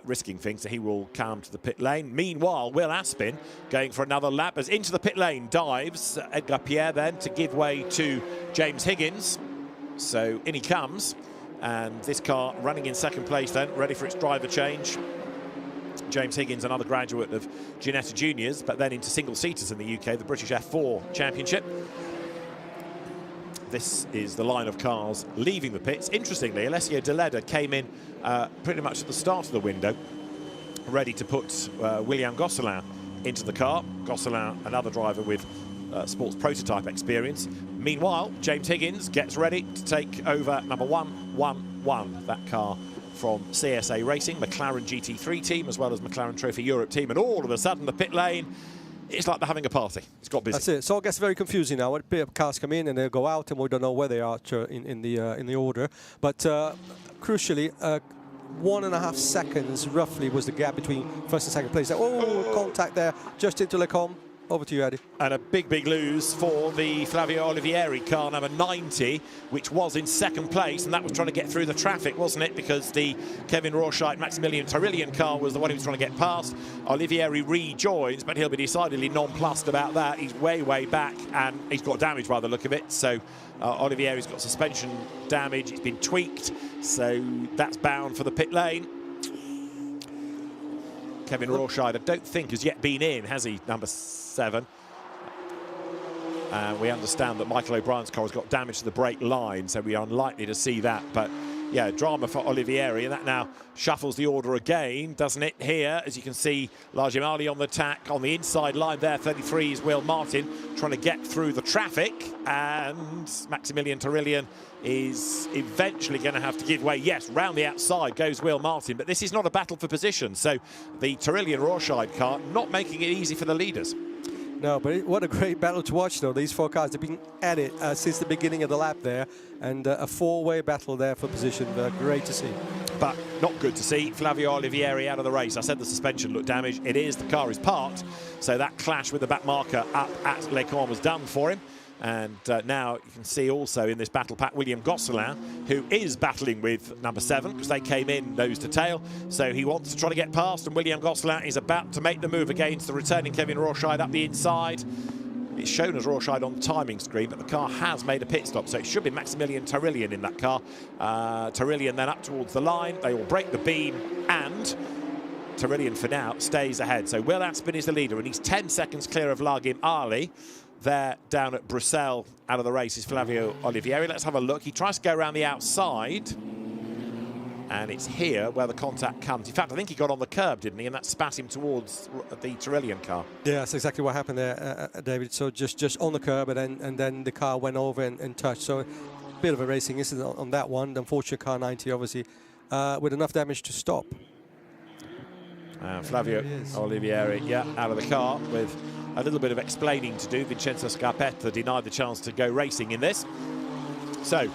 S1: risking things, so he will come to the pit lane. Meanwhile, Will Aspin going for another lap as into the pit lane dives Edgar Pierre then to give way to James Higgins. So in he comes, and this car running in second place then, ready for its driver change. James Higgins, another graduate of Ginetta Juniors, but then into single-seaters in the UK, the British F4 Championship. This is the line of cars leaving the pits. Interestingly, Alessio De Leda came in pretty much at the start of the window, ready to put William Gosselin into the car. Gosselin, another driver with sports prototype experience. Meanwhile, James Higgins gets ready to take over number 111, that car from CSA Racing, McLaren GT3 team, as well as McLaren Trophy Europe team. And all of a sudden, the pit lane, it's like they're having a party. It's got busy. That's
S2: it. So it gets very confusing now. Cars come in and they go out, and we don't know where they are in the order. But crucially, 1.5 seconds roughly was the gap between first and second place. Oh, contact there, just into Le Combe. Over to you, Eddie. And
S1: a big lose for the Flavio Olivieri car number 90, which was in second place, and that was trying to get through the traffic, wasn't it? Because the Kevin Rorschach Maximilian Tarillian car was the one who was trying to get past. Olivieri rejoins, but he'll be decidedly nonplussed about that. He's way back, and he's got damage by the look of it. So Olivieri's got suspension damage. It's been tweaked, so that's bound for the pit lane. Kevin Rorschach, I don't think, has yet been in, has he, number 7? We understand that Michael O'Brien's car has got damage to the brake line, so we are unlikely to see that. But, yeah, drama for Olivieri, and that now shuffles the order again, doesn't it? Here, as you can see, Lajimali on the tack. On the inside line there, 33 is Will Martin, trying to get through the traffic. And Maximilian Tarillian is eventually going to have to give way. Yes, round the outside goes Will Martin, but this is not a battle for position. So the Tarillian Rorschach car not making it easy for the leaders.
S2: No, but what a great battle to watch, though. These 4 cars have been at it since the beginning of the lap there, and a 4-way battle there for position. Great to see.
S1: But not good to see Flavio Olivieri out of the race. I said the suspension looked damaged. It is. The car is parked, so that clash with the back marker up at Le Combe was done for him. And now you can see also in this battle pack William Gosselin, who is battling with number 7, because they came in nose to tail. So he wants to try to get past, and William Gosselin is about to make the move against the returning Kevin Rorschach up the inside. It's shown as Rorschach on the timing screen, but the car has made a pit stop, so it should be Maximilian Tarillian in that car. Tarillian then up towards the line. They will break the beam, and Tarillian for now stays ahead. So Will Aspin is the leader, and he's 10 seconds clear of Lagim Ali. There, down at Bruxelles, out of the race is Flavio Olivieri. Let's have a look. He tries to go around the outside, and it's here where the contact comes. In fact, I think he got on the curb, didn't he? And that spat him towards the Tarillian car.
S2: Yeah, that's exactly what happened there, David. So just on the curb, and then the car went over and touched. So a bit of a racing incident on that one. Unfortunate car 90, obviously, with enough damage to stop.
S1: Flavio Olivieri, yeah, out of the car with a little bit of explaining to do. Vincenzo Scarpetta denied the chance to go racing in this. So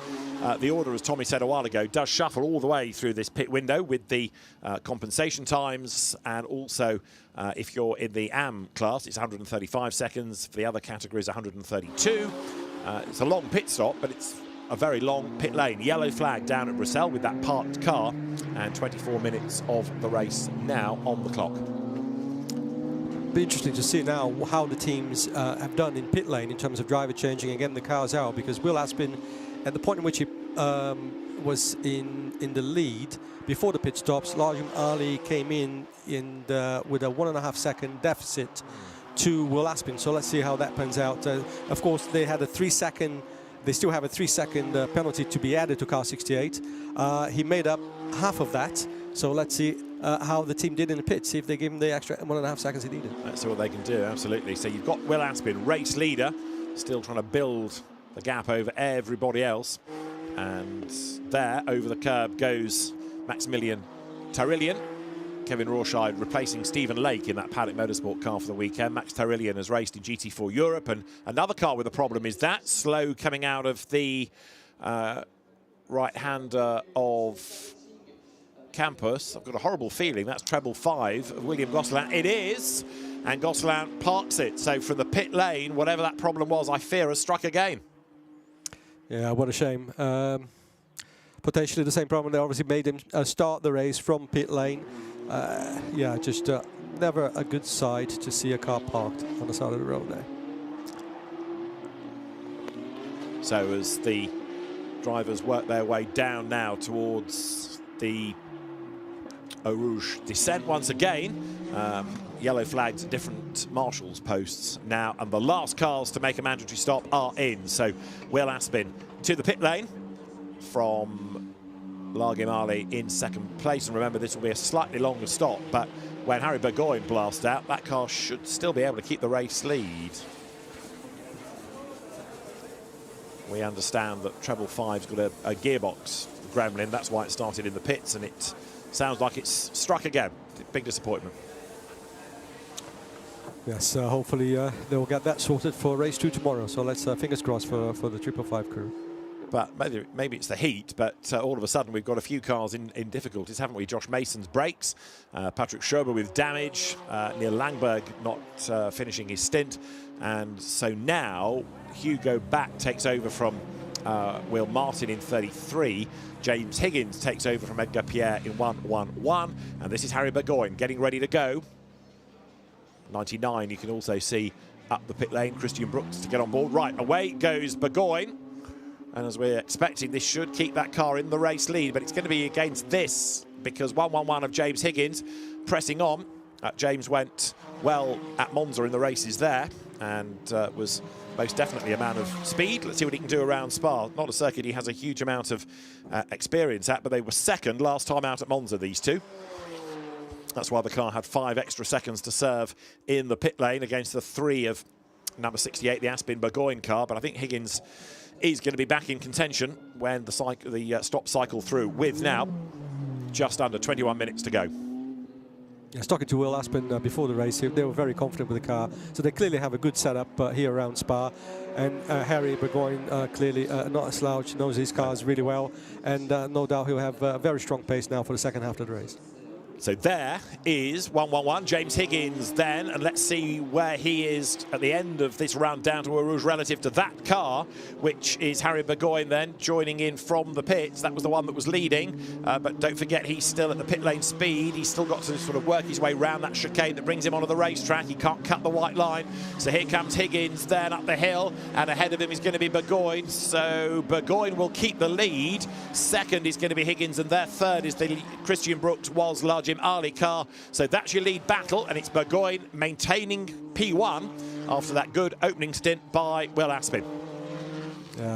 S1: the order, as Tommy said a while ago, does shuffle all the way through this pit window with the compensation times, and also if you're in the AM class, it's 135 seconds. For the other categories, 132. It's a long pit stop, but it's a very long pit lane. Yellow flag down at Brussels with that parked car, and 24 minutes of the race now on the clock.
S2: Be interesting to see now how the teams have done in pit lane in terms of driver changing and getting the cars out, because Will Aspin, at the point in which he was in the lead before the pit stops, Larjum Ali came in with a 1.5 second deficit to Will Aspin. So let's see how that pans out. Of course, they had a 3 second. They still have a 3 second penalty to be added to car 68. He made up half of that. So let's see how the team did in the pit, see if they give him the extra 1.5 seconds he needed.
S1: Let's see what they can do, absolutely. So you've got Will Aspin, race leader, still trying to build the gap over everybody else. And there, over the curb, goes Maximilian Tarillian. Kevin Rawshide replacing Stephen Lake in that Paddock Motorsport car for the weekend. Max Tarillian has raced in GT4 Europe, and another car with a problem is that slow coming out of the right-hander of Campus. I've got a horrible feeling that's treble 5 of William Gosselin. It is, and Gosselin parks it. So from the pit lane, whatever that problem was, I fear has struck again.
S2: Yeah, what a shame. Potentially the same problem. They obviously made him start the race from pit lane. Yeah, just never a good sight to see a car parked on the side of the road there.
S1: So as the drivers work their way down now towards the Eau Rouge descent once again, yellow flags at different marshals posts now, and the last cars to make a mandatory stop are in. So Will Aspin to the pit lane from Largim Ali in second place, and remember this will be a slightly longer stop, but when Harry Burgoyne blasts out, that car should still be able to keep the race lead. We understand that treble 5's got a gearbox gremlin, that's why it started in the pits, and it sounds like it's struck again. Big disappointment.
S2: Yes, hopefully they'll get that sorted for race 2 tomorrow. So let's fingers crossed for the 555 crew.
S1: But maybe it's the heat, but all of a sudden we've got a few cars in difficulties, haven't we? Josh Mason's brakes, Patrick Schober with damage, Neil Langberg not finishing his stint, and so now Hugo Back takes over from Will Martin in 33. James Higgins takes over from Edgar Pierre in 111, and this is Harry Burgoyne getting ready to go. 99, you can also see up the pit lane, Christian Brooks to get on board. Right, away goes Burgoyne, and as we're expecting, this should keep that car in the race lead, but it's going to be against this, because 111 of James Higgins pressing on. James went well at Monza in the races there, and was most definitely a man of speed. Let's see what he can do around Spa. Not a circuit he has a huge amount of experience at, but they were second last time out at Monza, these two. That's why the car had 5 extra seconds to serve in the pit lane against the 3 of number 68, the Aspin Burgoyne car. But I think Higgins is going to be back in contention when the stop cycle through, with now just under 21 minutes to go.
S2: I was talking to Will Aspin before the race. They were very confident with the car, so they clearly have a good setup here around Spa. And Harry Burgoyne, clearly not a slouch, knows his cars really well, and no doubt he'll have a very strong pace now for the second half of the race.
S1: So there is 111, James Higgins then, and let's see where he is at the end of this round down to Eau Rouge relative to that car, which is Harry Burgoyne then joining in from the pits. That was the one that was leading, but don't forget he's still at the pit lane speed. He's still got to sort of work his way round that chicane that brings him onto the racetrack. He can't cut the white line. So here comes Higgins then up the hill, and ahead of him is going to be Burgoyne. So Burgoyne will keep the lead. Second is going to be Higgins, and their third is the Christian Brooks was Larjim Ali car. So that's your lead battle, and it's Burgoyne maintaining P1 after that good opening stint by Will Aspin.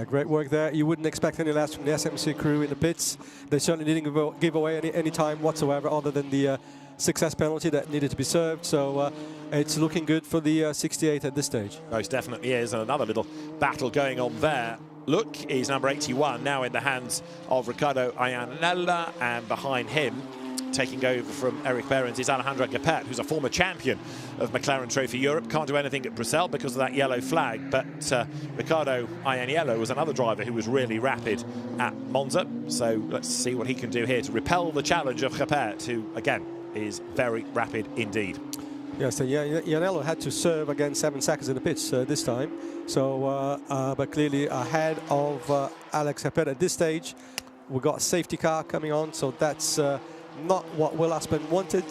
S2: Great work there. You wouldn't expect any less from the SMC crew in the pits. They certainly didn't give away any time whatsoever, other than the success penalty that needed to be served. So it's looking good for the 68 at this stage.
S1: Most definitely is, and another little battle going on there. Look, is number 81 now in the hands of Ricardo Ayanella, and behind him taking over from Eric Behrens is Alejandro Gepet, who's a former champion of McLaren Trophy Europe. Can't do anything at Bruxelles because of that yellow flag, but Ricardo Ianiello was another driver who was really rapid at Monza. So let's see what he can do here to repel the challenge of Gepet, who, again, is very rapid indeed.
S2: Yes, so Ianiello had to serve again 7 seconds in the pits this time. So, but clearly ahead of Alex Gepet at this stage. We've got a safety car coming on, so that's not what Will Aspen wanted,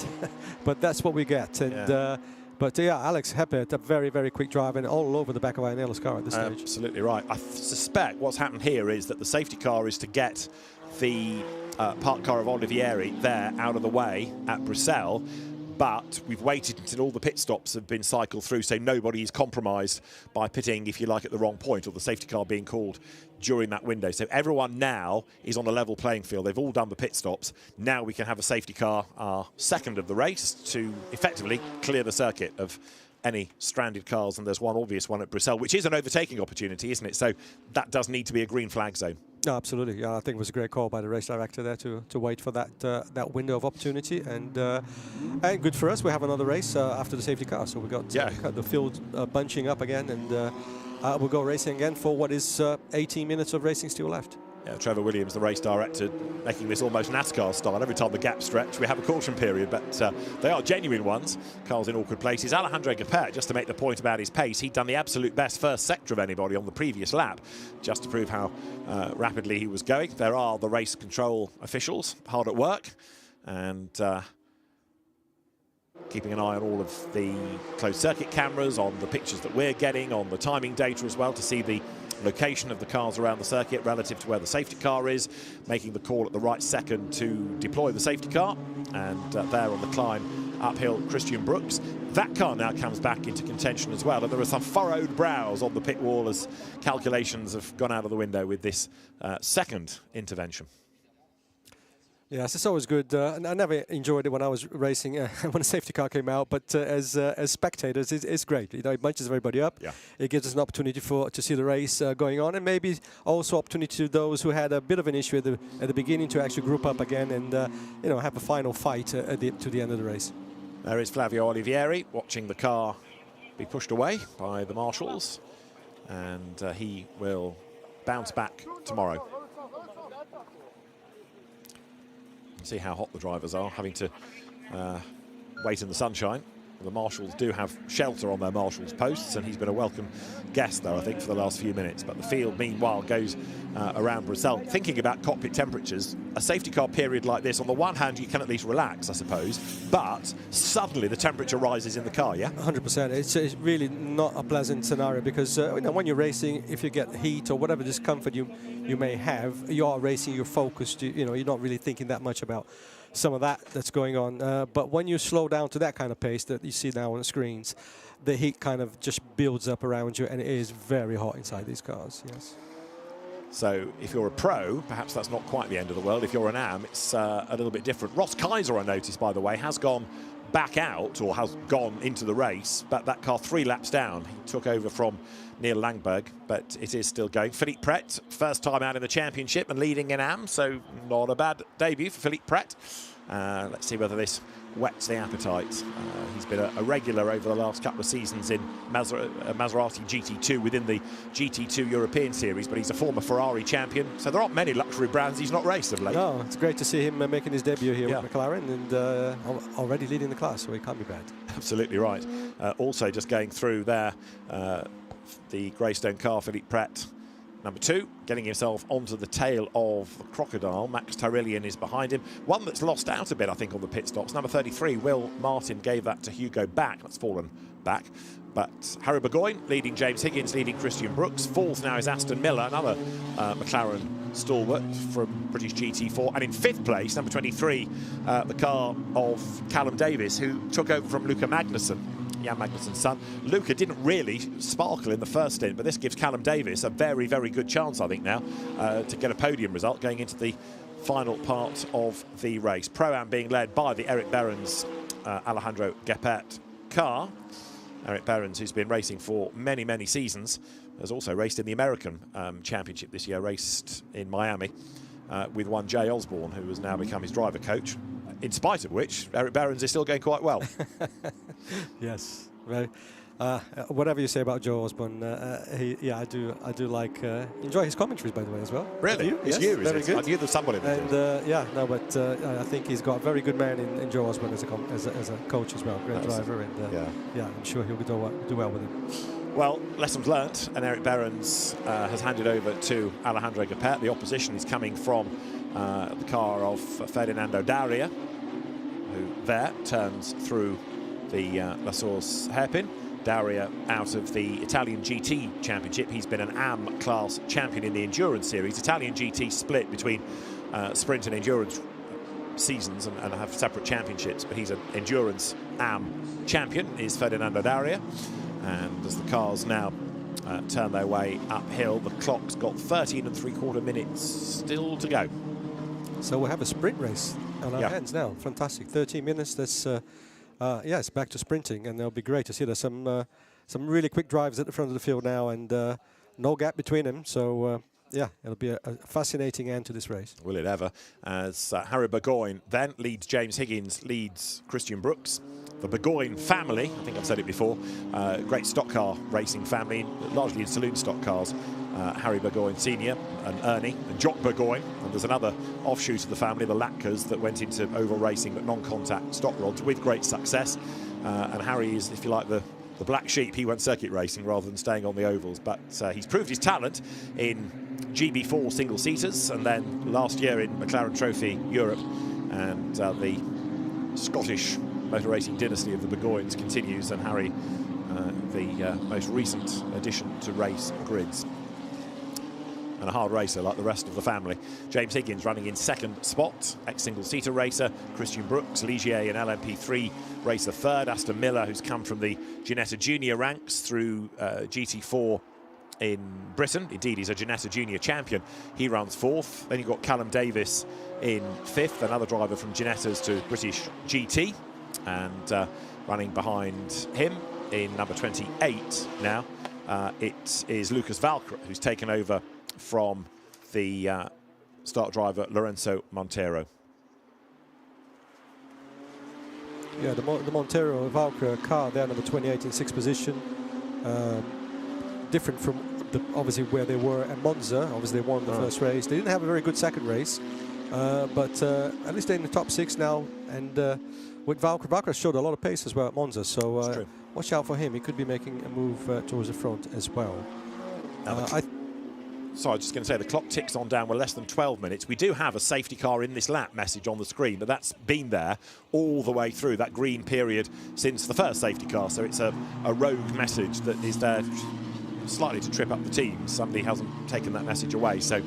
S2: but that's what we get. And but Alex Gepet, a very, very quick drive and all over the back of Ianiello's car at this stage.
S1: Absolutely right. I suspect what's happened here is that the safety car is to get the parked car of Olivieri there out of the way at Bruxelles. But we've waited until all the pit stops have been cycled through, so nobody is compromised by pitting, if you like, at the wrong point, or the safety car being called during that window. So everyone now is on a level playing field. They've all done the pit stops. Now we can have a safety car, our second of the race, to effectively clear the circuit of any stranded cars. And there's one obvious one at Bruxelles, which is an overtaking opportunity, isn't it? So that does need to be a green flag zone.
S2: No, absolutely. Yeah, I think it was a great call by the race director there to wait for that that window of opportunity, and good for us. We have another race after the safety car, so we got the field bunching up again, and we'll go racing again for what is 18 minutes of racing still left.
S1: Yeah, Trevor Williams, the race director, making this almost NASCAR style. Every time the gaps stretch, we have a caution period, but they are genuine ones. Cars in awkward places. Alejandro Gepet, just to make the point about his pace, he'd done the absolute best first sector of anybody on the previous lap, just to prove how rapidly he was going. There are the race control officials hard at work, and keeping an eye on all of the closed circuit cameras, on the pictures that we're getting, on the timing data as well, to see the location of the cars around the circuit relative to where the safety car is, making the call at the right second to deploy the safety car. And there on the climb uphill, Christian Brooks. That car now comes back into contention as well, and there are some furrowed brows on the pit wall as calculations have gone out of the window with this second intervention.
S2: Yes, it's always good. I never enjoyed it when I was racing, when a safety car came out, but as spectators, it's great. You know, it bunches everybody up. Yeah. It gives us an opportunity to see the race going on, and maybe also opportunity to those who had a bit of an issue at the beginning to actually group up again and you know, have a final fight to the end of the race.
S1: There is Flavio Olivieri watching the car be pushed away by the marshals, and he will bounce back tomorrow. See how hot the drivers are, having to wait in the sunshine. The marshals do have shelter on their marshals posts, and he's been a welcome guest, though, I think, for the last few minutes. But the field, meanwhile, goes around Bruxelles. Thinking about cockpit temperatures, a safety car period like this, on the one hand, you can at least relax, I suppose, but suddenly the temperature rises in the car, yeah?
S2: 100%. It's really not a pleasant scenario, because you know, when you're racing, if you get heat or whatever discomfort you may have, you are racing, you're focused, you know, you're not really thinking that much about some of that's going on, but when you slow down to that kind of pace that you see now on the screens, the heat kind of just builds up around you, and it is very hot inside these cars. Yes.
S1: So if you're a pro, perhaps that's not quite the end of the world. If you're an AM, it's a little bit different. Ross Kaiser, I noticed, by the way, has gone back out, or has gone into the race, but that car 3 laps down. He took over from Neil Langberg, but it is still going. Philippe Pret, first time out in the championship and leading in AM, so not a bad debut for Philippe Pret. Let's see whether this whets the appetite. He's been a regular over the last couple of seasons in Maserati GT2 within the GT2 European Series, but he's a former Ferrari champion, so there aren't many luxury brands he's not raced of late.
S2: No, it's great to see him making his debut here with McLaren, and already leading the class, so he can't be bad.
S1: Absolutely right. Also just going through there, the Greystone car, Philippe Pret, number 2, getting himself onto the tail of the Crocodile. Max Tyrillian is behind him. One that's lost out a bit, I think, on the pit stops. Number 33, Will Martin, gave that to Hugo Back. That's fallen back. But Harry Burgoyne leading James Higgins, leading Christian Brooks. 4th now is Aston Miller, another McLaren stalwart from British GT4. And in 5th place, number 23, the car of Callum Davis, who took over from Luca Magnussen, Jan Magnussen's son. Luca didn't really sparkle in the first stint, but this gives Callum Davis a very, very good chance, I think, now to get a podium result going into the final part of the race. Pro-Am being led by the Eric Behrens, Alejandro Gepet car. Eric Behrens, who's been racing for many, many seasons, has also raced in the American Championship this year, raced in Miami with one Jay Osborne, who has now become his driver coach. in spite of which, Eric Berens is still going quite well.
S2: Yes, very. Whatever you say about Joe Osborne, I do like enjoy his commentaries, by the way, as well.
S1: Really? It's
S2: yes,
S1: you,
S2: very
S1: is it?
S2: good.
S1: I knew there was somebody there.
S2: And but I think he's got a very good man in Joe Osborne as a coach as well, great driver, and I'm sure he'll do well with him.
S1: Well, lessons learnt, and Eric Berens has handed over to Alejandro Gapet. The opposition is coming from the car of Ferdinando Daria, who there turns through the La Source hairpin. Daria out of the Italian GT Championship. He's been an AM class champion in the Endurance Series. Italian GT split between sprint and endurance seasons and have separate championships, but he's an Endurance AM champion, is Ferdinando Daria. And as the cars now turn their way uphill, the clock's got 13 3/4 minutes still to go.
S2: So we'll have a sprint race on our hands now. Fantastic, 13 minutes. That's it's back to sprinting, and it'll be great to see. There's some really quick drives at the front of the field now, and no gap between them. So it'll be a fascinating end to this race.
S1: Will it ever? As Harry Burgoyne then leads James Higgins, leads Christian Brooks. The Burgoyne family, I think I've said it before, great stock car racing family, largely in saloon stock cars. Harry Burgoyne Senior and Ernie and Jock Burgoyne, and there's another offshoot of the family, the Latkers, that went into oval racing but non-contact stock rods with great success. And Harry is, if you like, the black sheep. He went circuit racing rather than staying on the ovals, but he's proved his talent in GB4 single-seaters, and then last year in McLaren Trophy Europe. And the Scottish motor racing dynasty of the Burgoynes continues, and Harry, the most recent addition to race grids. And a hard racer like the rest of the family. James Higgins running in second spot, ex-single-seater racer. Christian Brooks, Ligier and LMP3 racer third. Aston Miller, who's come from the Ginetta Junior ranks through GT4 in Britain. Indeed, he's a Ginetta Junior champion. He runs fourth. Then you've got Callum Davis in fifth, another driver from Ginetta's to British GT. And running behind him in number 28 now, it is Lucas Valcre, who's taken over from the start driver Lorenzo Montero.
S2: Yeah, the Montero Valcre car there, number 28 in sixth position. Different from obviously where they were at Monza. Obviously they won the first race. They didn't have a very good second race, but at least they're in the top six now. And with Valcre showed a lot of pace as well at Monza. So watch out for him. He could be making a move towards the front as well.
S1: So I was just going to say, the clock ticks on down. We're less than 12 minutes. We do have a safety car in this lap message on the screen, but that's been there all the way through that green period since the first safety car. So it's a rogue message that is there slightly to trip up the teams. Somebody hasn't taken that message away. So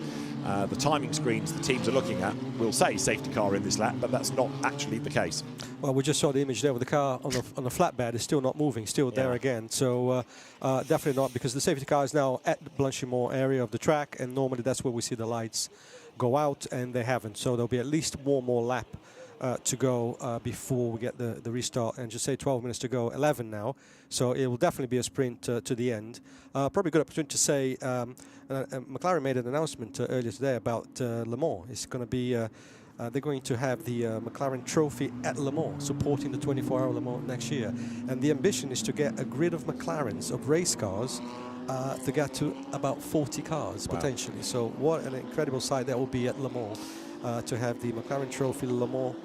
S1: the timing screens the teams are looking at will say safety car in this lap, but that's not actually the case.
S2: Well, we just saw the image there with the car on the flatbed. It's still not moving, still there again. So definitely not, because the safety car is now at the Blanchimont area of the track, and normally that's where we see the lights go out, and they haven't. So there'll be at least one more lap to go before we get the restart. And just say 12 minutes to go, 11 now. So it will definitely be a sprint to the end. Probably a good opportunity to say, McLaren made an announcement earlier today about Le Mans. It's going to be, they're going to have the McLaren Trophy at Le Mans, supporting the 24-hour Le Mans next year. And the ambition is to get a grid of McLarens, of race cars, to get to about 40 cars, potentially. So what an incredible sight that will be at Le Mans, to have the McLaren Trophy Le Mans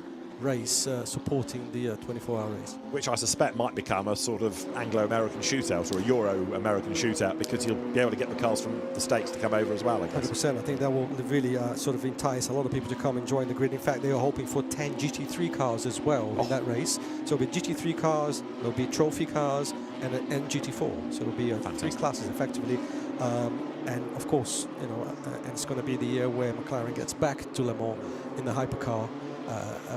S2: race supporting the 24-hour race.
S1: Which I suspect might become a sort of Anglo-American shootout or a Euro-American shootout, because you'll be able to get the cars from the States to come over as well, I guess.
S2: 100%. I think that will really sort of entice a lot of people to come and join the grid. In fact, they are hoping for 10 GT3 cars as well in that race. So it'll be GT3 cars, there'll be trophy cars, and GT4. So it'll be three classes effectively. And of course, you know, and it's going to be the year where McLaren gets back to Le Mans in the hypercar.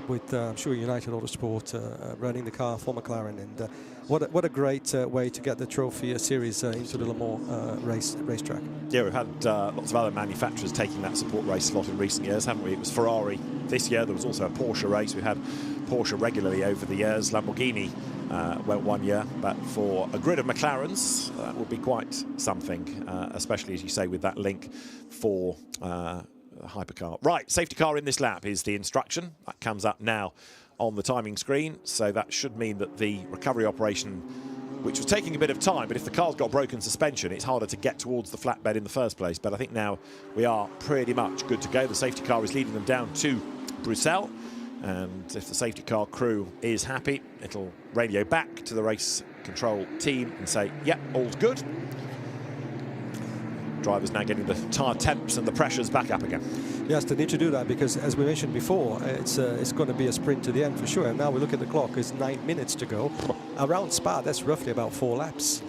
S2: With I'm sure United Autosport running the car for McLaren, and what a great way to get the trophy series into the Le Mans racetrack.
S1: Yeah, we've had lots of other manufacturers taking that support race slot in recent years, haven't we? It was Ferrari this year. There was also a Porsche race. We've had Porsche regularly over the years. Lamborghini went one year, but for a grid of McLarens, that would be quite something, especially, as you say, with that link for hypercar. Right, safety car in this lap is the instruction. That comes up now on the timing screen, so that should mean that the recovery operation, which was taking a bit of time, but if the car's got broken suspension, it's harder to get towards the flatbed in the first place. But I think now we are pretty much good to go. The safety car is leading them down to Bruxelles, and if the safety car crew is happy, it'll radio back to the race control team and say, yep, all's good. Drivers now getting the tyre temps and the pressures back up again.
S2: Yes, they need to do that because, as we mentioned before, it's going to be a sprint to the end for sure. And now we look at the clock; it's 9 minutes to go. Around Spa, that's roughly about 4 laps.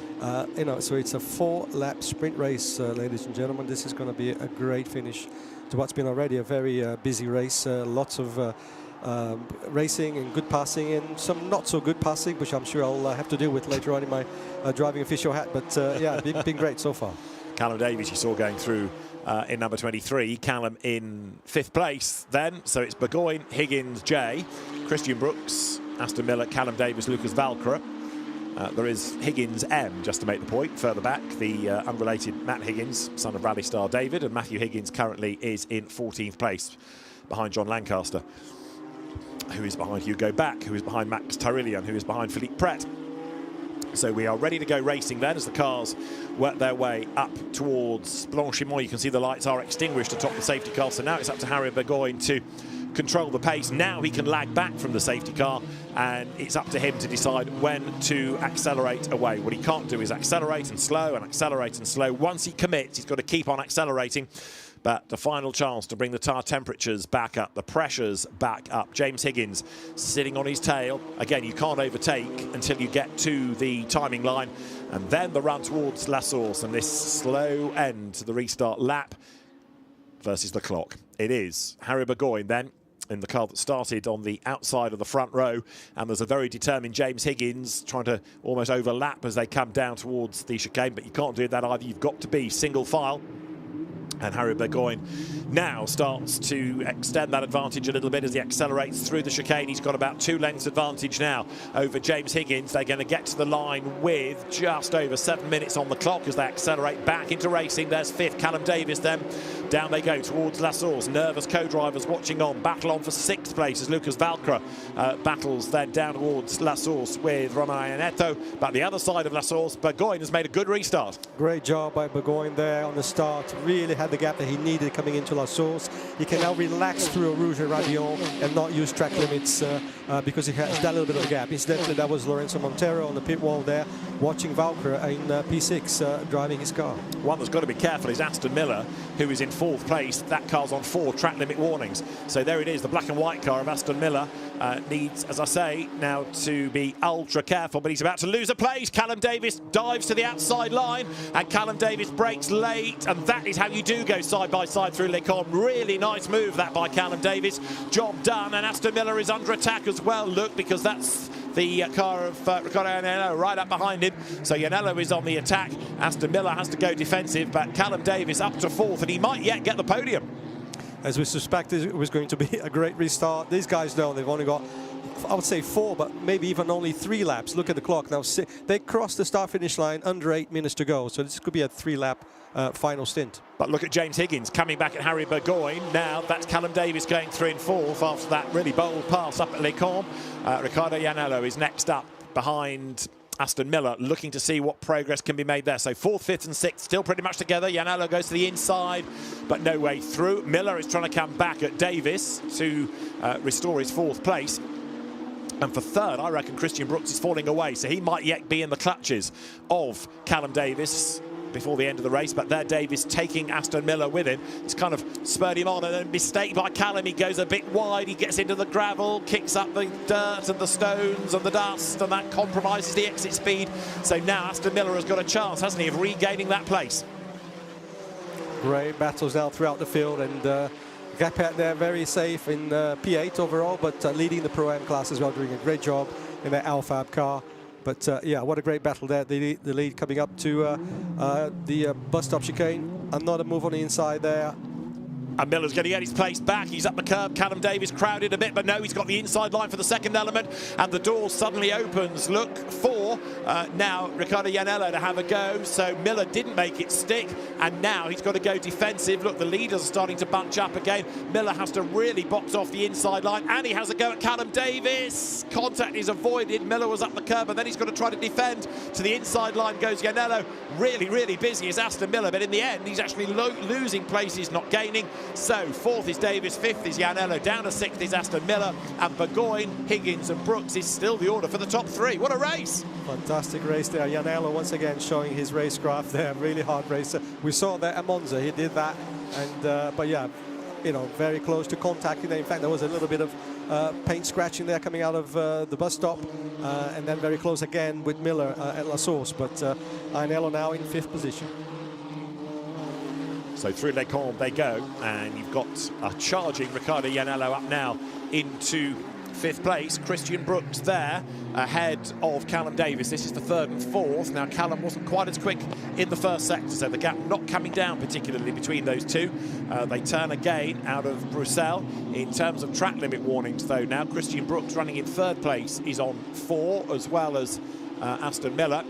S2: You know, so it's a 4-lap sprint race, ladies and gentlemen. This is going to be a great finish to what's been already a very busy race. Lots of racing and good passing, and some not so good passing, which I'm sure I'll have to deal with later on in my driving official hat. But yeah, been great so far.
S1: Callum Davies, you saw going through in number 23. Callum in 5th place then. So it's Burgoyne, Higgins, Jay, Christian Brooks, Aston Miller, Callum Davies, Lucas Valcra. There is Higgins M, just to make the point, further back. The unrelated Matt Higgins, son of rally star David. And Matthew Higgins currently is in 14th place behind John Lancaster, who is behind Hugo Back, who is behind Max Tarillion, who is behind Philippe Pret. So we are ready to go racing then as the cars work their way up towards Blanchimont. You can see the lights are extinguished atop the safety car. So now it's up to Harry Burgoyne to control the pace. Now he can lag back from the safety car, and it's up to him to decide when to accelerate away. What he can't do is accelerate and slow and accelerate and slow. Once he commits, he's got to keep on accelerating. But the final chance to bring the tyre temperatures back up, the pressures back up. James Higgins sitting on his tail. Again, you can't overtake until you get to the timing line. And then the run towards La Source and this slow end to the restart lap versus the clock. It is Harry Burgoyne then in the car that started on the outside of the front row. And there's a very determined James Higgins trying to almost overlap as they come down towards the chicane. But you can't do that either. You've got to be single file. And Harry Burgoyne now starts to extend that advantage a little bit as he accelerates through the chicane. He's got about 2 lengths advantage now over James Higgins. They're going to get to the line with just over 7 minutes on the clock as they accelerate back into racing. There's 5th, Callum Davies then. Down they go towards La Source. Nervous co-drivers watching on. Battle on for 6th place as Lucas Valcra battles then down towards La Source with Romain Neto. But the other side of La Source, Burgoyne has made a good restart.
S2: Great job by Burgoyne there on the start. Really had the gap that he needed coming into La Source. He can now relax through a Rouge et Radion and not use track limits because he has that little bit of a gap. Incidentally, that was Lorenzo Montero on the pit wall there, watching Valcra in P6 driving his car.
S1: One that's got to be careful is Aston Miller, who is in 4th place. That car's on 4 track limit warnings. So there it is, the black and white car of Aston Miller needs, as I say, now to be ultra careful, but he's about to lose a place. Callum Davies dives to the outside line, and Callum Davies brakes late, and that is how you do go side by side through Les Combes. Really nice move that by Callum Davies. Job done, and Aston Miller is under attack as well. Look, because that's the car of Riccardo Iannello right up behind him. So Iannello is on the attack. Aston Miller has to go defensive, but Callum Davies up to 4th, and he might yet get the podium.
S2: As we suspected, it was going to be a great restart. These guys know they've only got, I would say 4, but maybe even only 3 laps. Look at the clock now. They crossed the start-finish line under 8 minutes to go. So this could be a 3-lap final stint.
S1: But look at James Higgins coming back at Harry Burgoyne. Now that's Callum Davies going through in 4th after that really bold pass up at Les Combes. Riccardo Iannello is next up behind Aston Miller, looking to see what progress can be made there. So 4th, 5th and 6th still pretty much together. Iannello goes to the inside, but no way through. Miller is trying to come back at Davies to restore his 4th place. And for 3rd, I reckon Christian Brooks is falling away, so he might yet be in the clutches of Callum Davies before the end of the race. But there Davies taking Aston Miller with him. He's kind of spurred him on, and then mistake by Callum. He goes a bit wide, he gets into the gravel, kicks up the dirt and the stones and the dust, and that compromises the exit speed. So now Aston Miller has got a chance, hasn't he, of regaining that place.
S2: Great battles now throughout the field, and Gapet there very safe in P8 overall, but leading the Pro-Am class as well, doing a great job in that Alfab car. But yeah, what a great battle there. The lead coming up to the bus stop chicane. Another move on the inside there.
S1: And Miller's going to get his place back. He's up the curb. Callum Davis crowded a bit, but no, he's got the inside line for the second element. And the door suddenly opens. Look for now Riccardo Iannello to have a go. So Miller didn't make it stick. And now he's got to go defensive. Look, the leaders are starting to bunch up again. Miller has to really box off the inside line. And he has a go at Callum Davis. Contact is avoided. Miller was up the curb, and then he's got to try to defend. To the inside line goes Iannello. Really, really busy is Aston Miller. But in the end, he's actually losing places, not gaining. So 4th is Davis, 5th is Iannello, down to 6th is Aston Miller, and Burgoyne, Higgins and Brooks is still the order for the top 3. What a race!
S2: Fantastic race there. Iannello once again showing his racecraft there. Really hard racer. We saw that at Monza, he did that, and but yeah, you know, very close to contacting there. In fact, there was a little bit of paint scratching there coming out of the bus stop, and then very close again with Miller at La Source. But Iannello now in 5th position.
S1: So through Les Combes they go, and you've got a charging Riccardo Iannello up now into 5th place. Christian Brooks there ahead of Callum Davis. This is the 3rd and 4th. Now Callum wasn't quite as quick in the first sector, so the gap not coming down particularly between those two. They turn again out of Bruxelles. In terms of track limit warnings though, now Christian Brooks running in 3rd place is on 4, as well as Aston Miller.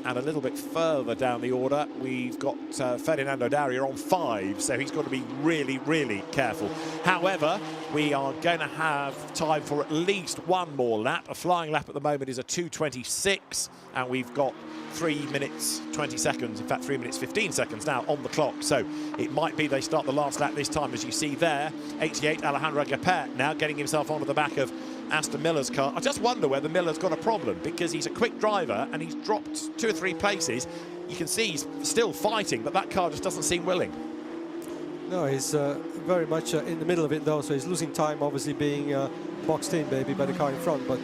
S1: And a little bit further down the order, we've got Ferdinando Daria on 5, so he's got to be really, really careful. However, we are going to have time for at least one more lap. A flying lap at the moment is a 2:26, and we've got 3 minutes 20 seconds, in fact 3 minutes 15 seconds now on the clock. So it might be they start the last lap this time, as you see there. 88 Alejandro Gapet now getting himself onto the back of Aston Miller's car. I just wonder whether Miller's got a problem, because he's a quick driver and he's dropped 2 or 3 places. You can see he's still fighting, but that car just doesn't seem willing.
S2: No, he's very much in the middle of it though, so he's losing time, obviously being boxed in maybe by the car in front. But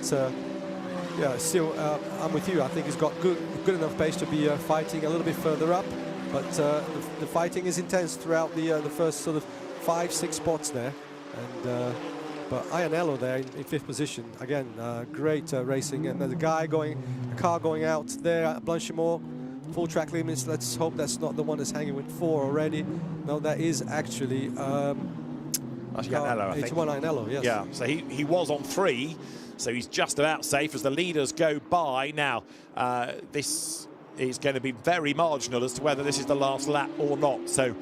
S2: yeah, still, I'm with you. I think he's got good enough pace to be fighting a little bit further up. But the fighting is intense throughout the first sort of 5-6 spots there. And but Iannello there in 5th position again, great racing, and there's a car going out there at Blanchimont, full track limits. Let's hope that's not the one that's hanging with 4 already. No, that is actually
S1: that's Iannello, I think.
S2: 81 Iannello, yes.
S1: Yeah, so he was on 3, so he's just about safe as the leaders go by. Now, this is going to be very marginal as to whether this is the last lap or not. So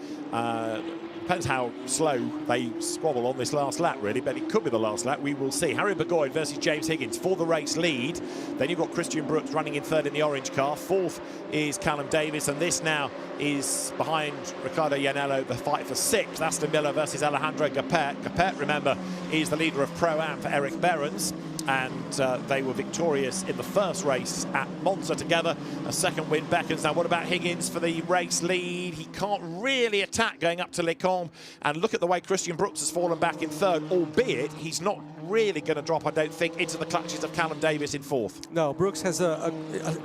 S1: depends how slow they squabble on this last lap, really, but it could be the last lap. We will see. Harry Burgoyne versus James Higgins for the race lead. Then you've got Christian Brooks running in 3rd in the orange car. 4th is Callum Davis, and this now is behind Riccardo Iannello, the fight for 6th. Aston Miller versus Alejandro Gapet. Gapet, remember, is the leader of Pro-Am for Eric Behrens, and they were victorious in the first race at Monza together. A second win beckons. Now, what about Higgins for the race lead? He can't really attack going up to Les Combes. And look at the way Christian Brooks has fallen back in 3rd, albeit he's not really going to drop, I don't think, into the clutches of Callum Davis in 4th.
S2: No, Brooks has a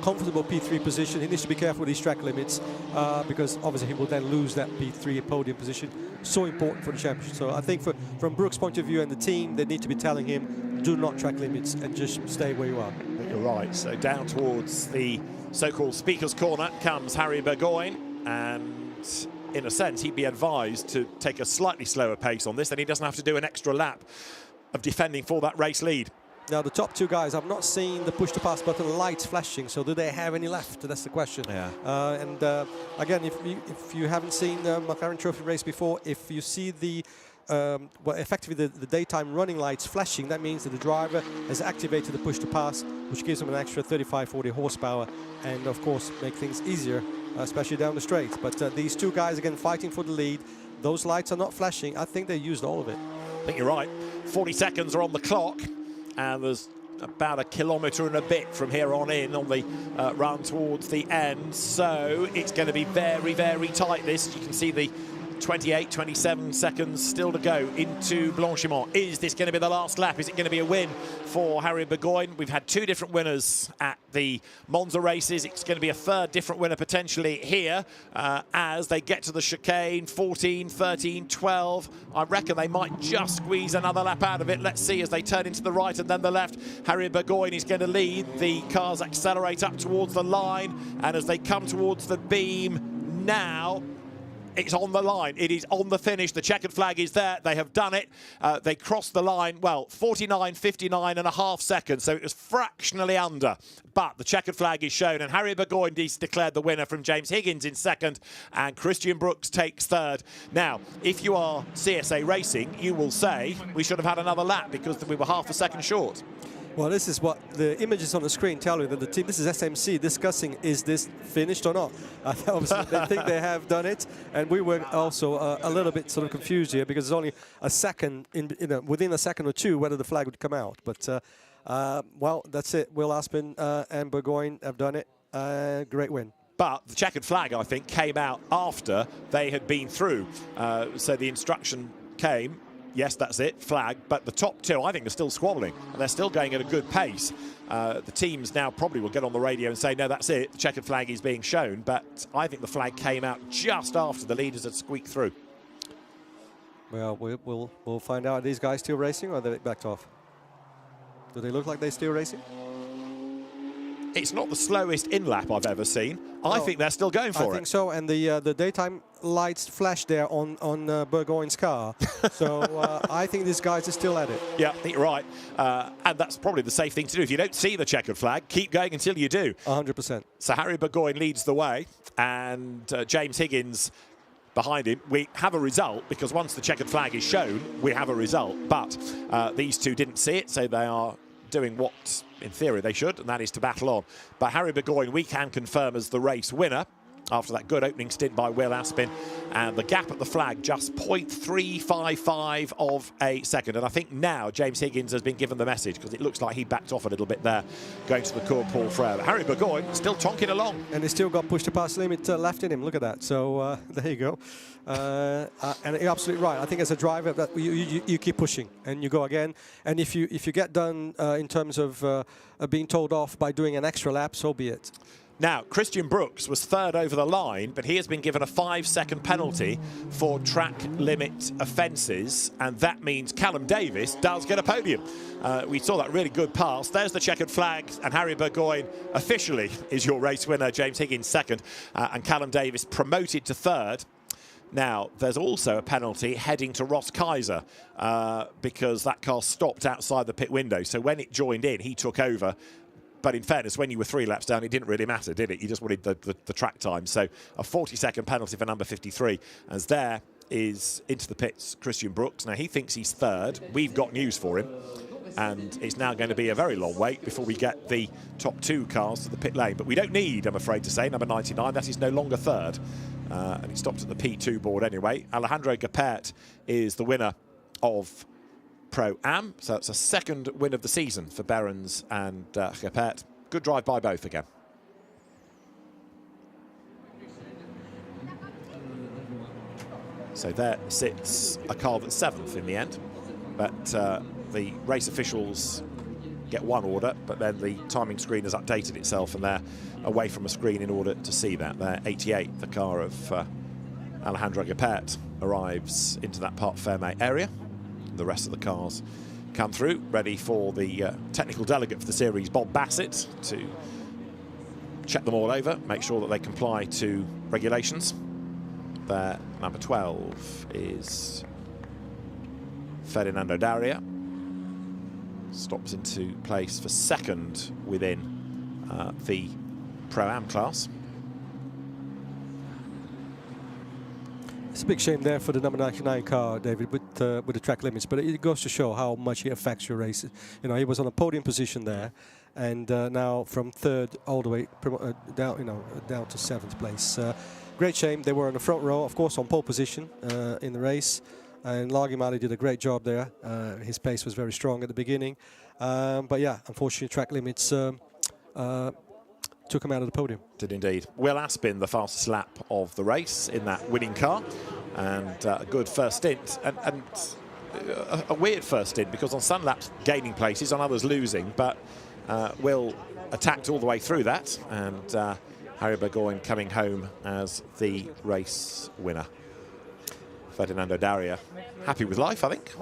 S2: comfortable P3 position. He needs to be careful with these track limits because obviously he will then lose that P3 podium position. So important for the championship. So I think from Brooks' point of view and the team, they need to be telling him, do not track limits and just stay where you are.
S1: I think you're right. So down towards the so-called speaker's corner comes Harry Burgoyne, and in a sense he'd be advised to take a slightly slower pace on this, then he doesn't have to do an extra lap of defending for that race lead.
S2: Now the top 2 guys, I've not seen the push to pass button lights flashing, so do they have any left? That's the question.
S1: Yeah.
S2: And again, if you haven't seen the McLaren Trophy race before, if you see the well, effectively the daytime running lights flashing, that means that the driver has activated the push to pass, which gives them an extra 35-40 horsepower, and of course make things easier, especially down the straight. But these 2 guys again fighting for the lead. Those lights are not flashing. I think they used all of it.
S1: I think you're right. 40 seconds are on the clock, and there's about 1.5 kilometres from here on in on the run towards the end. So it's going to be very, very tight, this. You can see the 28, 27 seconds still to go into Blanchimont. Is this going to be the last lap? Is it going to be a win for Harry Burgoyne? We've had 2 different winners at the Monza races. It's going to be a 3rd different winner potentially here as they get to the chicane. 14, 13, 12. I reckon they might just squeeze another lap out of it. Let's see as they turn into the right and then the left. Harry Burgoyne is going to lead. The cars accelerate up towards the line, and as they come towards the beam now, It's on the line. It is on the finish. The checkered flag is there. They have done it. They crossed the line, well, 59.59.5 seconds, so it was fractionally under. But the checkered flag is shown, and Harry Burgoyne is declared the winner from James Higgins in second, and Christian Brooks takes third. Now, if you are CSA Racing, you will say we should have had another lap because we were half a second short.
S2: Well, this is what the images on the screen tell you, that the team, this is SMC, discussing is this finished or not. Obviously, they think they have done it, and we were also a little bit sort of confused here because there's only a second, within a second or two, whether the flag would come out. But, well, that's it. Will Aspin and Burgoyne have done it. Great win.
S1: But the checkered flag, I think, came out after they had been through. So the instruction came. Yes, that's it, flag, but the top two, I think, are still squabbling, and they're still going at a good pace. The teams now probably will get on the radio and say, no, that's it, the checkered flag is being shown, but I think the flag came out just after the leaders had squeaked through.
S2: Well, we'll find out. Are these guys still racing, or are they backed off? Do they look like they're still racing?
S1: It's not the slowest in-lap I've ever seen. I think they're still going for it.
S2: I think so, and the daytime lights flash there on Burgoyne's car. So I think these guys are still at it.
S1: Yeah, I think you're right. And that's probably the safe thing to do. If you don't see the checkered flag, keep going until you do.
S2: 100%.
S1: So Harry Burgoyne leads the way, and James Higgins behind him. We have a result, because once the checkered flag is shown, we have a result. But these two didn't see it, so they are doing what, in theory, they should, and that is to battle on. But Harry Burgoyne, we can confirm as the race winner after that good opening stint by Will Aspin, and the gap at the flag just 0.355 of a second. And I think now James Higgins has been given the message, because it looks like he backed off a little bit there going to the Cours Paul Frere. Harry Burgoyne still tonking along,
S2: and he still got push to pass limit left in him. Look at that. So there you go. And you're absolutely right. I think as a driver, that you keep pushing and you go again. And if you get done in terms of being told off by doing an extra lap, so be it.
S1: Now, Christian Brooks was third over the line, but he has been given a 5-second penalty for track limit offences, and that means Callum Davis does get a podium. We saw that really good pass. There's the checkered flag, and Harry Burgoyne officially is your race winner. James Higgins second, and Callum Davis promoted to third. Now, there's also a penalty heading to Ross Kaiser because that car stopped outside the pit window. So when it joined in, he took over. But in fairness, when you were 3 laps down, it didn't really matter, did it? You just wanted the track time. So a 40-second penalty for number 53. As there is into the pits Christian Brooks. Now, he thinks he's third. We've got news for him. And it's now going to be a very long wait before we get the top 2 cars to the pit lane. But we don't need, I'm afraid to say, number 99. That is no longer third. And he stopped at the P2 board anyway. Alejandro Gapert is the winner of Pro-Am, so it's a second win of the season for Behrens and Gapert. Good drive by both again. So there sits a car that's 7th in the end, but the race officials get one order, but then the timing screen has updated itself and they're away from a screen in order to see that. They're 88, the car of Alejandro Gapert arrives into that Parc Fermé area. The rest of the cars come through, ready for the technical delegate for the series, Bob Bassett, to check them all over, make sure that they comply to regulations. There, number 12 is Ferdinando Daria. Stops into place for second within the Pro-Am class.
S2: It's a big shame there for the number 99 car, David, with the track limits, but it goes to show how much it affects your race. You know, he was on a podium position there, and now from third all the way down, down to 7th place. Great shame. They were in the front row, of course, on pole position in the race, and Lagimali did a great job there. His pace was very strong at the beginning, but yeah, unfortunately, track limits took him out of the podium.
S1: Did indeed. Will Aspin, the fastest lap of the race in that winning car, and a good first stint, and a weird first stint, because on some laps gaining places, on others losing, but Will attacked all the way through that, and Harry Burgoyne coming home as the race winner. Ferdinando Daria happy with life, I think.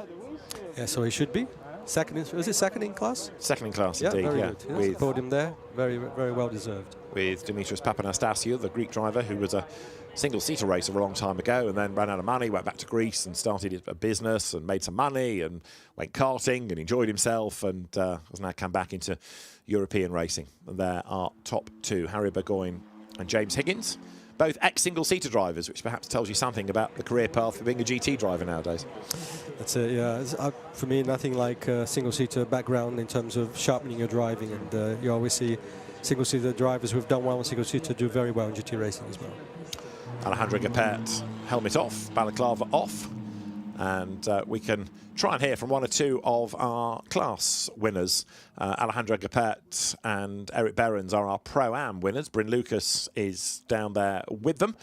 S2: Yeah, so he should be. Was it second in class?
S1: Second in class,
S2: Yeah,
S1: indeed.
S2: very
S1: Yeah,
S2: good. Yes,
S1: with
S2: podium there, very well deserved.
S1: with Dimitris Papanastasiou, the Greek driver who was a single-seater racer a long time ago and then ran out of money, went back to Greece and started a business and made some money and went karting and enjoyed himself and has now come back into European racing. And there are top two, Harry Burgoyne and James Higgins, both ex-single-seater drivers, which perhaps tells you something about the career path for being a GT driver nowadays.
S2: That's it, yeah. For me, nothing like a single-seater background in terms of sharpening your driving, and you always see single-seater drivers who've done well on single-seater do very well in GT racing as well.
S1: Alejandro Gapet, helmet off, balaclava off, and we can try and hear from one or two of our class winners. Alejandro Gapet and Eric Behrens are our Pro-Am winners. Bryn Lucas is down there with them.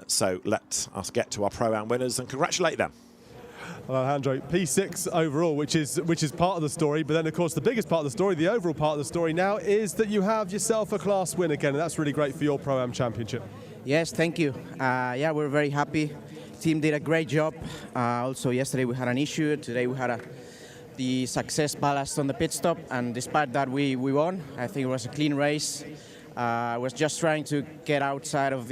S1: So let us get to our Pro-Am winners and congratulate them.
S3: Alejandro, P6 overall, which is part of the story, but then of course the biggest part of the story, the overall part of the story now, is that you have yourself a class win again, and that's really great for your Pro-Am Championship.
S7: Yes, thank you. Yeah, we're very happy. Team did a great job. Also yesterday we had an issue. Today we had the success ballast on the pit stop, and despite that we won. I think it was a clean race. I was just trying to get outside of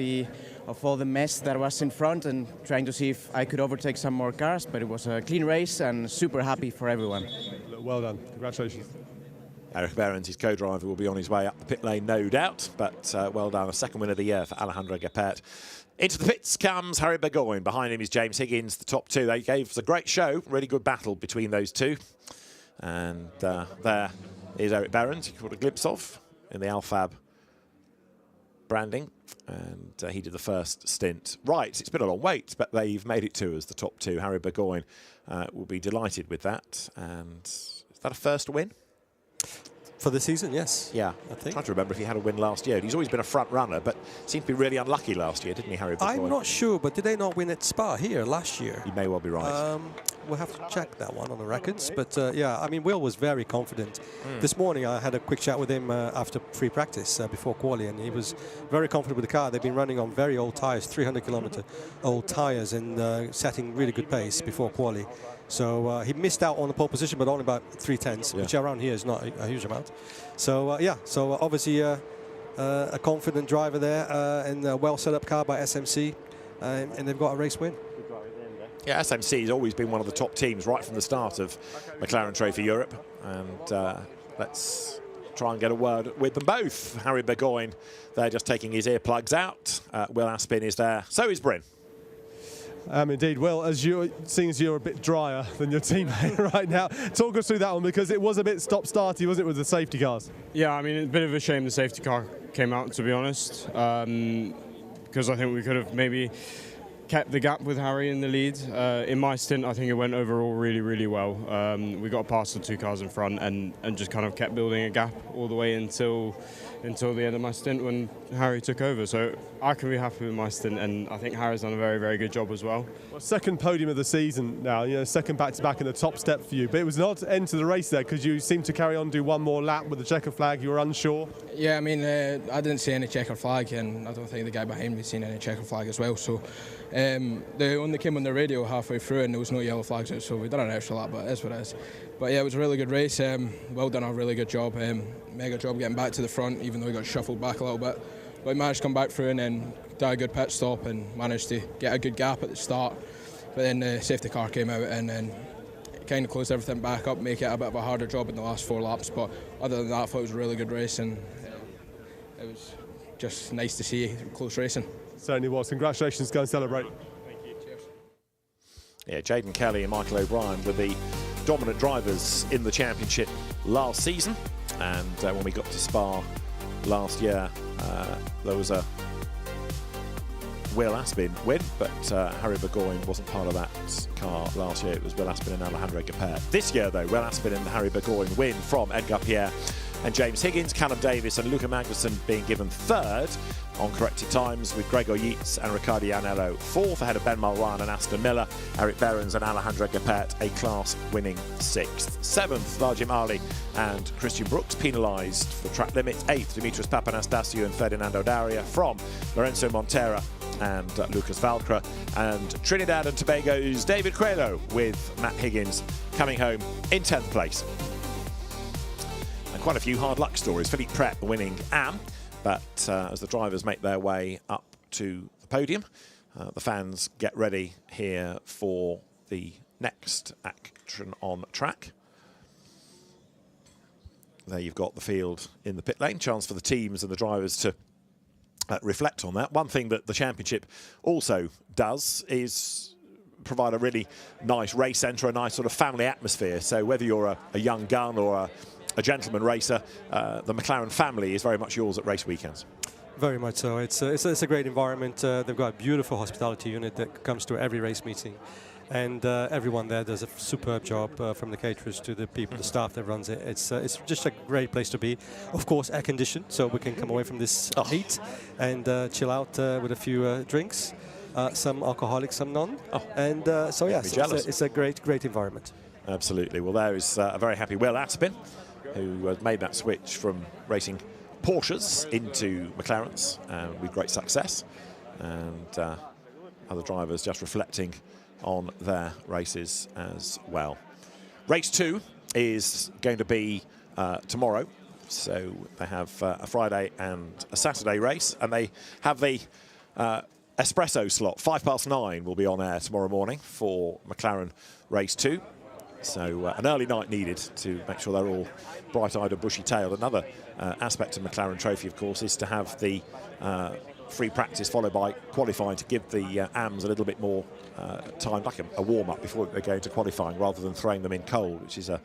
S7: all the mess that was in front and trying to see if I could overtake some more cars, but it was a clean race and super happy for everyone.
S3: Well done. Congratulations.
S1: Eric Behrens, his co-driver, will be on his way up the pit lane, no doubt, but well done. A second win of the year for Alejandro Gapet. Into the pits comes Harry Burgoyne. Behind him is James Higgins, the top two. They gave us a great show, really good battle between those two. And there is Eric Behrens, you caught a glimpse of in the Alfab branding, and he did the first stint. Right, it's been a long wait, but they've made it to us, the top two. Harry Burgoyne will be delighted with that. And is that a first win?
S2: For the season, yes.
S1: Yeah,
S2: I think.
S1: I'm trying to remember if he had a win last year. He's always been a front runner, but seemed to be really unlucky last year, didn't he, Harry Burgoyne?
S2: I'm not sure, but did they not win at Spa here last year?
S1: You may well be right.
S2: We'll have to check that one on the records. But yeah, I mean, Will was very confident. This morning I had a quick chat with him after free practice before quali, and he was very confident with the car. They've been running on very old tyres, 300-kilometre old tyres, and setting really good pace before quali. So he missed out on the pole position, but only about 3/10, which around here is not a huge amount. So yeah, so obviously a confident driver there, and a well set up car by SMC, and they've got a race win.
S1: Yeah, SMC has always been one of the top teams right from the start of McLaren Trophy Europe, and let's try and get a word with them both. Harry Burgoyne, they're just taking his earplugs out. Will Aspin is there, so is Bryn.
S3: Indeed. Well, seeing as you're a bit drier than your teammate right now, talk us through that one, because it was a bit stop-starty, wasn't it, with the safety cars?
S8: Yeah, I mean, it's a bit of a shame the safety car came out, to be honest, because I think we could have maybe kept the gap with Harry in the lead. In my stint, I think it went overall really, really well. We got past the two cars in front and just kind of kept building a gap all the way until the end of my stint when Harry took over. So I can be happy with my stint, and I think Harry's done a very, very good job as well.
S3: Well, second podium of the season now, you know, second back-to-back in the top step for you. But it was an odd end to the race there, because you seemed to carry on, do one more lap with the checker flag. You were unsure.
S6: Yeah, I mean, I didn't see any checker flag, and I don't think the guy behind me seen any checker flag as well. So they only came on the radio halfway through, and there was no yellow flags out, so we done an extra lap, but it is what it is. But yeah, it was a really good race. Well done, a really good job. Mega job getting back to the front, even though he got shuffled back a little bit. But he managed to come back through and then do a good pit stop and managed to get a good gap at the start. But then the safety car came out and then kind of closed everything back up, make it a bit of a harder job in the last 4 laps. But other than that, I thought it was a really good race, and it was just nice to see close racing.
S3: Certainly was. Congratulations. Go and celebrate.
S6: Thank you. Cheers.
S1: Yeah, Jaden Kelly and Michael O'Brien were the dominant drivers in the championship last season, and when we got to Spa last year, there was a Will Aspin win, but Harry Burgoyne wasn't part of that car last year. It was Will Aspin and Alejandro Gapet. This year, though, Will Aspin and Harry Burgoyne win from Edgar Pierre and James Higgins, Callum Davis and Luca Magnussen being given third on corrected times, with Gregor Yates and Riccardo Iannello fourth, ahead of Ben Mulroney and Aston Miller, Eric Behrens and Alejandro Gapet a class-winning sixth. Seventh, Vajim Ali and Christian Brooks penalised for track limits. Eighth, Dimitris Papanastasiou and Ferdinando Daria from Lorenzo Montera and Lucas Valcra, and Trinidad and Tobago's David Coelho with Matt Higgins coming home in 10th place. And quite a few hard luck stories. Philippe Pret winning AM, but as the drivers make their way up to the podium, the fans get ready here for the next action on track. There you've got the field in the pit lane. Chance for the teams and the drivers to reflect on that. One thing that the championship also does is provide a really nice race centre, a nice sort of family atmosphere. So whether you're a young gun or a gentleman racer, the McLaren family is very much yours at race weekends.
S2: Very much so. It's a great environment. They've got a beautiful hospitality unit that comes to every race meeting. And everyone there does a superb job, from the caterers to the people, the staff that runs it. It's just a great place to be. Of course, air conditioned, so we can come away from this heat and chill out with a few drinks. Some alcoholic, some non. And so yes, it's a great environment.
S1: Absolutely. Well, there is a very happy Will Aspin, who has made that switch from racing Porsches into McLarens with great success. And other drivers just reflecting on their races as well. Race 2 is going to be tomorrow. So they have a Friday and a Saturday race, and they have the espresso slot. 9:05 will be on air tomorrow morning for McLaren Race 2. So an early night needed to make sure they're all bright-eyed and bushy-tailed. Another aspect of McLaren Trophy, of course, is to have the free practice followed by qualifying to give the AMs a little bit more time, like a warm-up before they go into qualifying, rather than throwing them in cold, which is a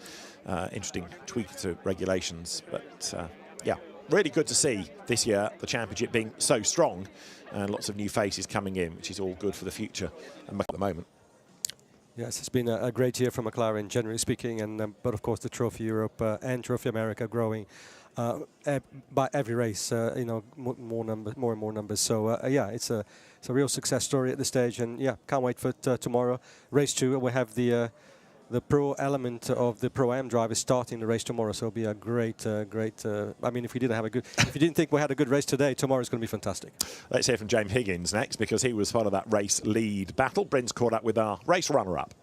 S1: interesting tweak to regulations. But yeah, really good to see this year the championship being so strong and lots of new faces coming in, which is all good for the future at the moment.
S2: Yes, it's been a great year for McLaren, generally speaking, and but of course the Trophy Europe and Trophy America growing by every race. You know, more and more numbers. So yeah, it's a real success story at this stage, and yeah, can't wait for tomorrow. Race 2, we have the pro element of the Pro-Am drivers starting the race tomorrow, so it'll be a great. I mean, if you didn't think we had a good race today, tomorrow's going to be fantastic.
S1: Let's hear from James Higgins next, because he was part of that race lead battle. Bryn's caught up with our race runner-up.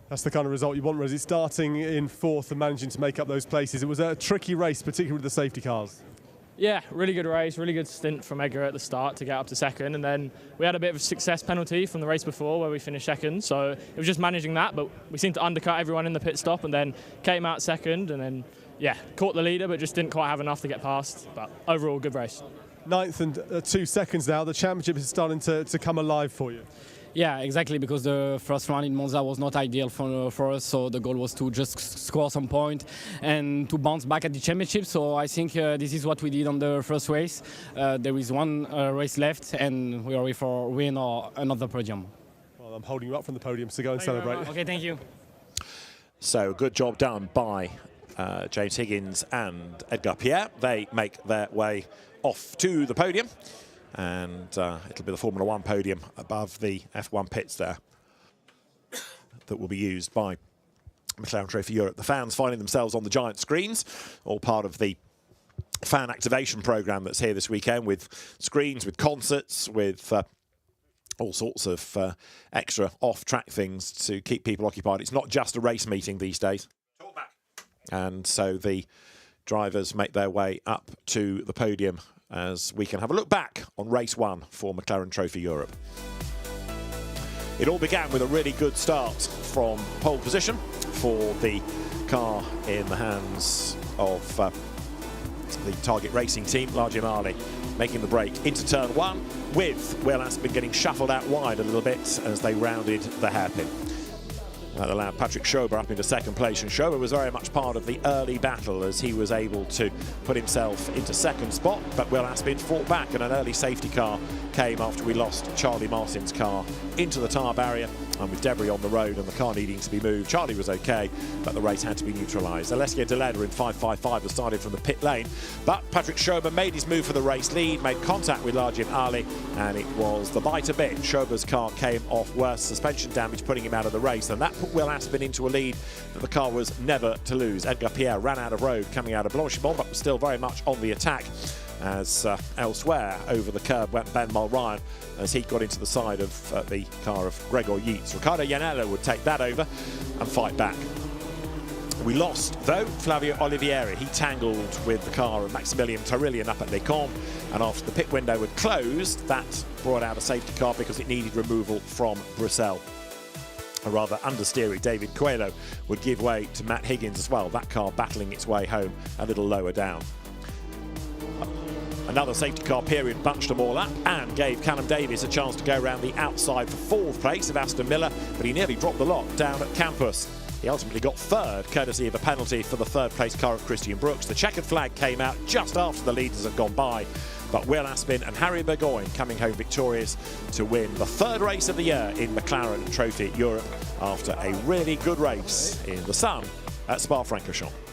S3: That's the kind of result you want, Rosie. Starting in 4th and managing to make up those places. It was a tricky race, particularly with the safety cars.
S9: Yeah, really good race, really good stint from Edgar at the start to get up to 2nd, and then we had a bit of a success penalty from the race before where we finished 2nd, so it was just managing that, but we seemed to undercut everyone in the pit stop and then came out 2nd, and then, yeah, caught the leader but just didn't quite have enough to get past, but overall good race.
S3: 9th and 2 seconds now. The championship is starting to come alive for you.
S10: Yeah, exactly, because the first round in Monza was not ideal for us, so the goal was to just score some point and to bounce back at the championship. So I think this is what we did on the first race. There is one race left, and we are ready for win or another podium.
S3: Well, I'm holding you up from the podium, so go and celebrate.
S10: Okay, thank you.
S1: So good job done by James Higgins and Edgar Pierre. They make their way off to the podium. And it'll be the Formula 1 podium above the F1 pits there that will be used by McLaren Trophy Europe. The fans finding themselves on the giant screens, all part of the fan activation programme that's here this weekend, with screens, with concerts, with all sorts of extra off-track things to keep people occupied. It's not just a race meeting these days. And so the drivers make their way up to the podium as we can have a look back on race 1 for McLaren Trophy Europe. It all began with a really good start from pole position for the car in the hands of the Target Racing team. Larjim Ali making the break into turn 1, with Will Aspin getting shuffled out wide a little bit as they rounded the hairpin. That allowed Patrick Schober up into 2nd place, and Schober was very much part of the early battle as he was able to put himself into 2nd spot, but Will Aspin fought back, and an early safety car came after we lost Charlie Martin's car into the tyre barrier, and with debris on the road and the car needing to be moved. Charlie was okay, but the race had to be neutralised. Alessio Deleda in 5.55 was started from the pit lane, but Patrick Schober made his move for the race lead, made contact with Larjim Ali, and it was the bite a bit. Schober's car came off worse suspension damage, putting him out of the race, and that put Will Aspin into a lead that the car was never to lose. Edgar Pierre ran out of road coming out of Blanchimont, but was still very much on the attack. as elsewhere over the curb went Ben Mulryan as he got into the side of the car of Gregor Yates. Riccardo Iannello would take that over and fight back. We lost, though, Flavio Olivieri. He tangled with the car of Maximilian Tarillian up at Les Combes, and after the pit window had closed, that brought out a safety car because it needed removal from Bruxelles. A rather understeery David Coelho would give way to Matt Higgins as well, that car battling its way home a little lower down. Another safety car period bunched them all up and gave Callum Davies a chance to go around the outside for fourth place of Aston Miller, but he nearly dropped the lot down at Campus. He ultimately got third, courtesy of a penalty for the third place car of Christian Brooks. The checkered flag came out just after the leaders had gone by, but Will Aspin and Harry Burgoyne coming home victorious to win the third race of the year in McLaren Trophy Europe after a really good race in the sun at Spa-Francorchamps.